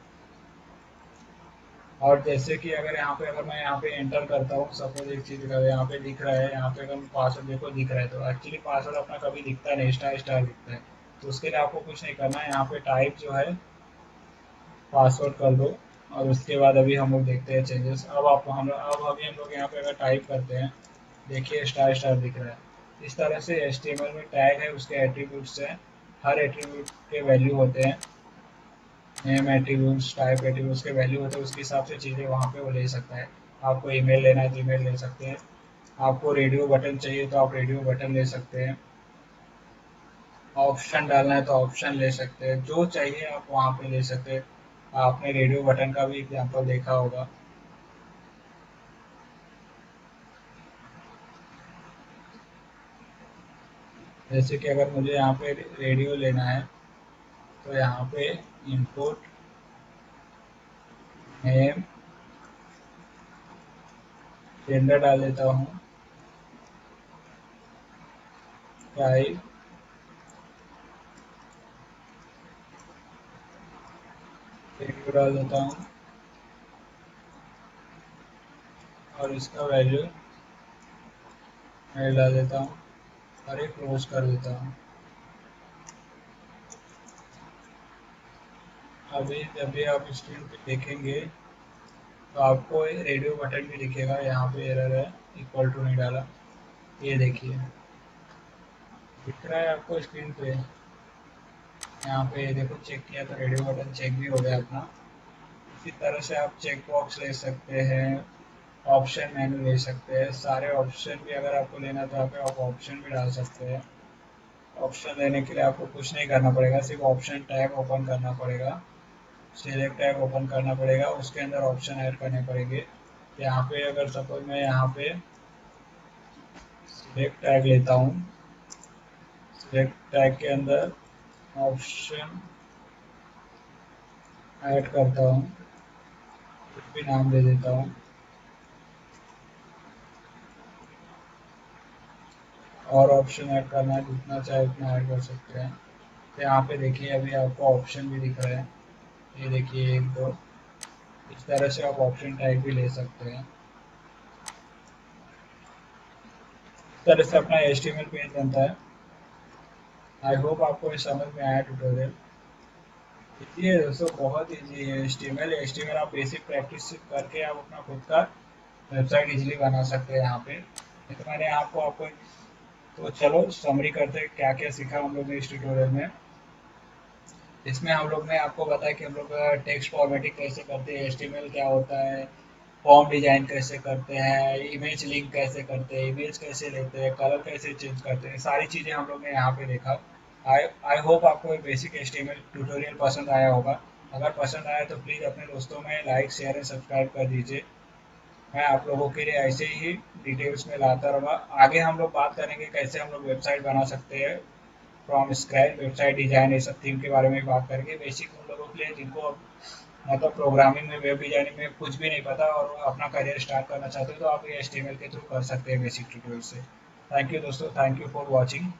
और जैसे कि अगर यहाँ पे, अगर मैं यहाँ पे एंटर करता हूँ, सपोज एक चीज़ यहाँ पे दिख रहा है, यहाँ पे अगर पासवर्ड देखो दिख रहा है, तो एक्चुअली पासवर्ड अपना कभी दिखता नहीं, स्टार स्टार दिखता है। तो उसके लिए आपको कुछ नहीं करना है, यहाँ पे टाइप जो है पासवर्ड कर दो। और उसके बाद अभी हम लोग देखते हैं चेंजेस। अब अभी हम लोग यहाँ पे अगर टाइप करते हैं, देखिए स्टार स्टार दिख रहा है। इस तरह से HTML में टैग है, उसके एट्रीब्यूट्स हैं, हर एट्रीब्यूट के वैल्यू होते हैं, नेम एट्रीब्यूट्स, टाइप एट्रीब्यूट्स के वैल्यू होते हैं, उसके हिसाब से चीज़ें वहाँ पे वो ले सकता है। आपको ईमेल लेना है तो ईमेल ले सकते हैं, आपको रेडियो बटन चाहिए तो आप रेडियो बटन ले सकते हैं, ऑप्शन डालना है तो ऑप्शन ले सकते हैं, जो चाहिए आप वहाँ पे ले सकते हैं। आपने रेडियो बटन का भी एग्जाम्पल देखा होगा। जैसे कि अगर मुझे यहाँ पे रेडियो लेना है तो यहाँ पे इनपुट नेम जेंडर डाल देता हूँ, टाइप रेडियो डाल देता हूँ और इसका वैल्यू मैं डाल देता हूँ और ये क्लोज कर देता हूँ। अभी जब भी आप स्क्रीन पे देखेंगे तो आपको रेडियो बटन भी दिखेगा। यहाँ पे एरर है, इक्वल टू नहीं डाला, ये देखिए दिख रहा है आपको स्क्रीन पे। यहाँ पे देखो चेक किया तो रेडियो बटन चेक भी हो गया अपना। इसी तरह से आप चेक बॉक्स ले सकते हैं, ऑप्शन मेनू ले सकते हैं, सारे ऑप्शन भी अगर आपको लेना तो यहाँ पे आप ऑप्शन भी डाल सकते हैं। ऑप्शन लेने के लिए आपको कुछ नहीं करना पड़ेगा, सिर्फ ऑप्शन टैब ओपन करना पड़ेगा, सिलेक्ट टैब ओपन करना पड़ेगा, उसके अंदर ऑप्शन ऐड करने पड़ेंगे। यहाँ पे अगर सपोज मैं यहाँ पे सिलेक्ट टैग लेता हूँ, सिलेक्ट टैग के अंदर ऑप्शन ऐड करता हूँ, कुछ भी नाम दे देता हूँ और ऑप्शन ऐड करना है, जितना चाहे उतना ऐड कर सकते हैं। तो यहाँ पे देखिए अभी आपको ऑप्शन भी दिख रहा है, ये देखिए एक दो, इस तरह से आप ऑप्शन टाइप भी ले सकते हैं। इस तरह से अपना HTML पेज बनता है। आई होप आपको ये समझ में आया ट्यूटोरियल। इजी है दोस्तों, बहुत इजी है HTML आप बेसिक प्रैक्टिस करके आप अपना खुद का वेबसाइट इजीली बना सकते हैं यहाँ पे। ये तो मैंने आपको तो चलो समरी करते हैं क्या क्या सीखा हम लोग ने इस ट्यूटोरियल में। इसमें हम लोग ने आपको बताया कि हम लोग टेक्स्ट फॉर्मेटिंग कैसे करते हैं, HTML क्या होता है, फॉर्म डिजाइन कैसे करते हैं, इमेज लिंक कैसे करते हैं, इमेज कैसे लेते हैं, कलर कैसे चेंज करते हैं, सारी चीज़ें हम लोग ने यहाँ पे देखा। आई आई होप आपको ये बेसिक HTML ट्यूटोरियल पसंद आया होगा। अगर पसंद आया तो प्लीज़ अपने दोस्तों में लाइक शेयर एंड सब्सक्राइब कर दीजिए। मैं आप लोगों के लिए ऐसे ही डिटेल्स में लाता रहूँगा। आगे हम लोग बात करेंगे कैसे हम लोग वेबसाइट बना सकते हैं फ्रॉम स्क्रैच, वेबसाइट डिजाइन, ये सब थीम के बारे में बात करेंगे। बेसिक उन लोगों के लिए जिनको मतलब प्रोग्रामिंग में, वेब डिजाइनिंग में कुछ भी नहीं पता और अपना करियर स्टार्ट करना चाहते हो तो आप ये HTML के थ्रू कर सकते हैं बेसिक ट्यूटोरियल से। थैंक यू दोस्तों, थैंक यू फॉर वॉचिंग।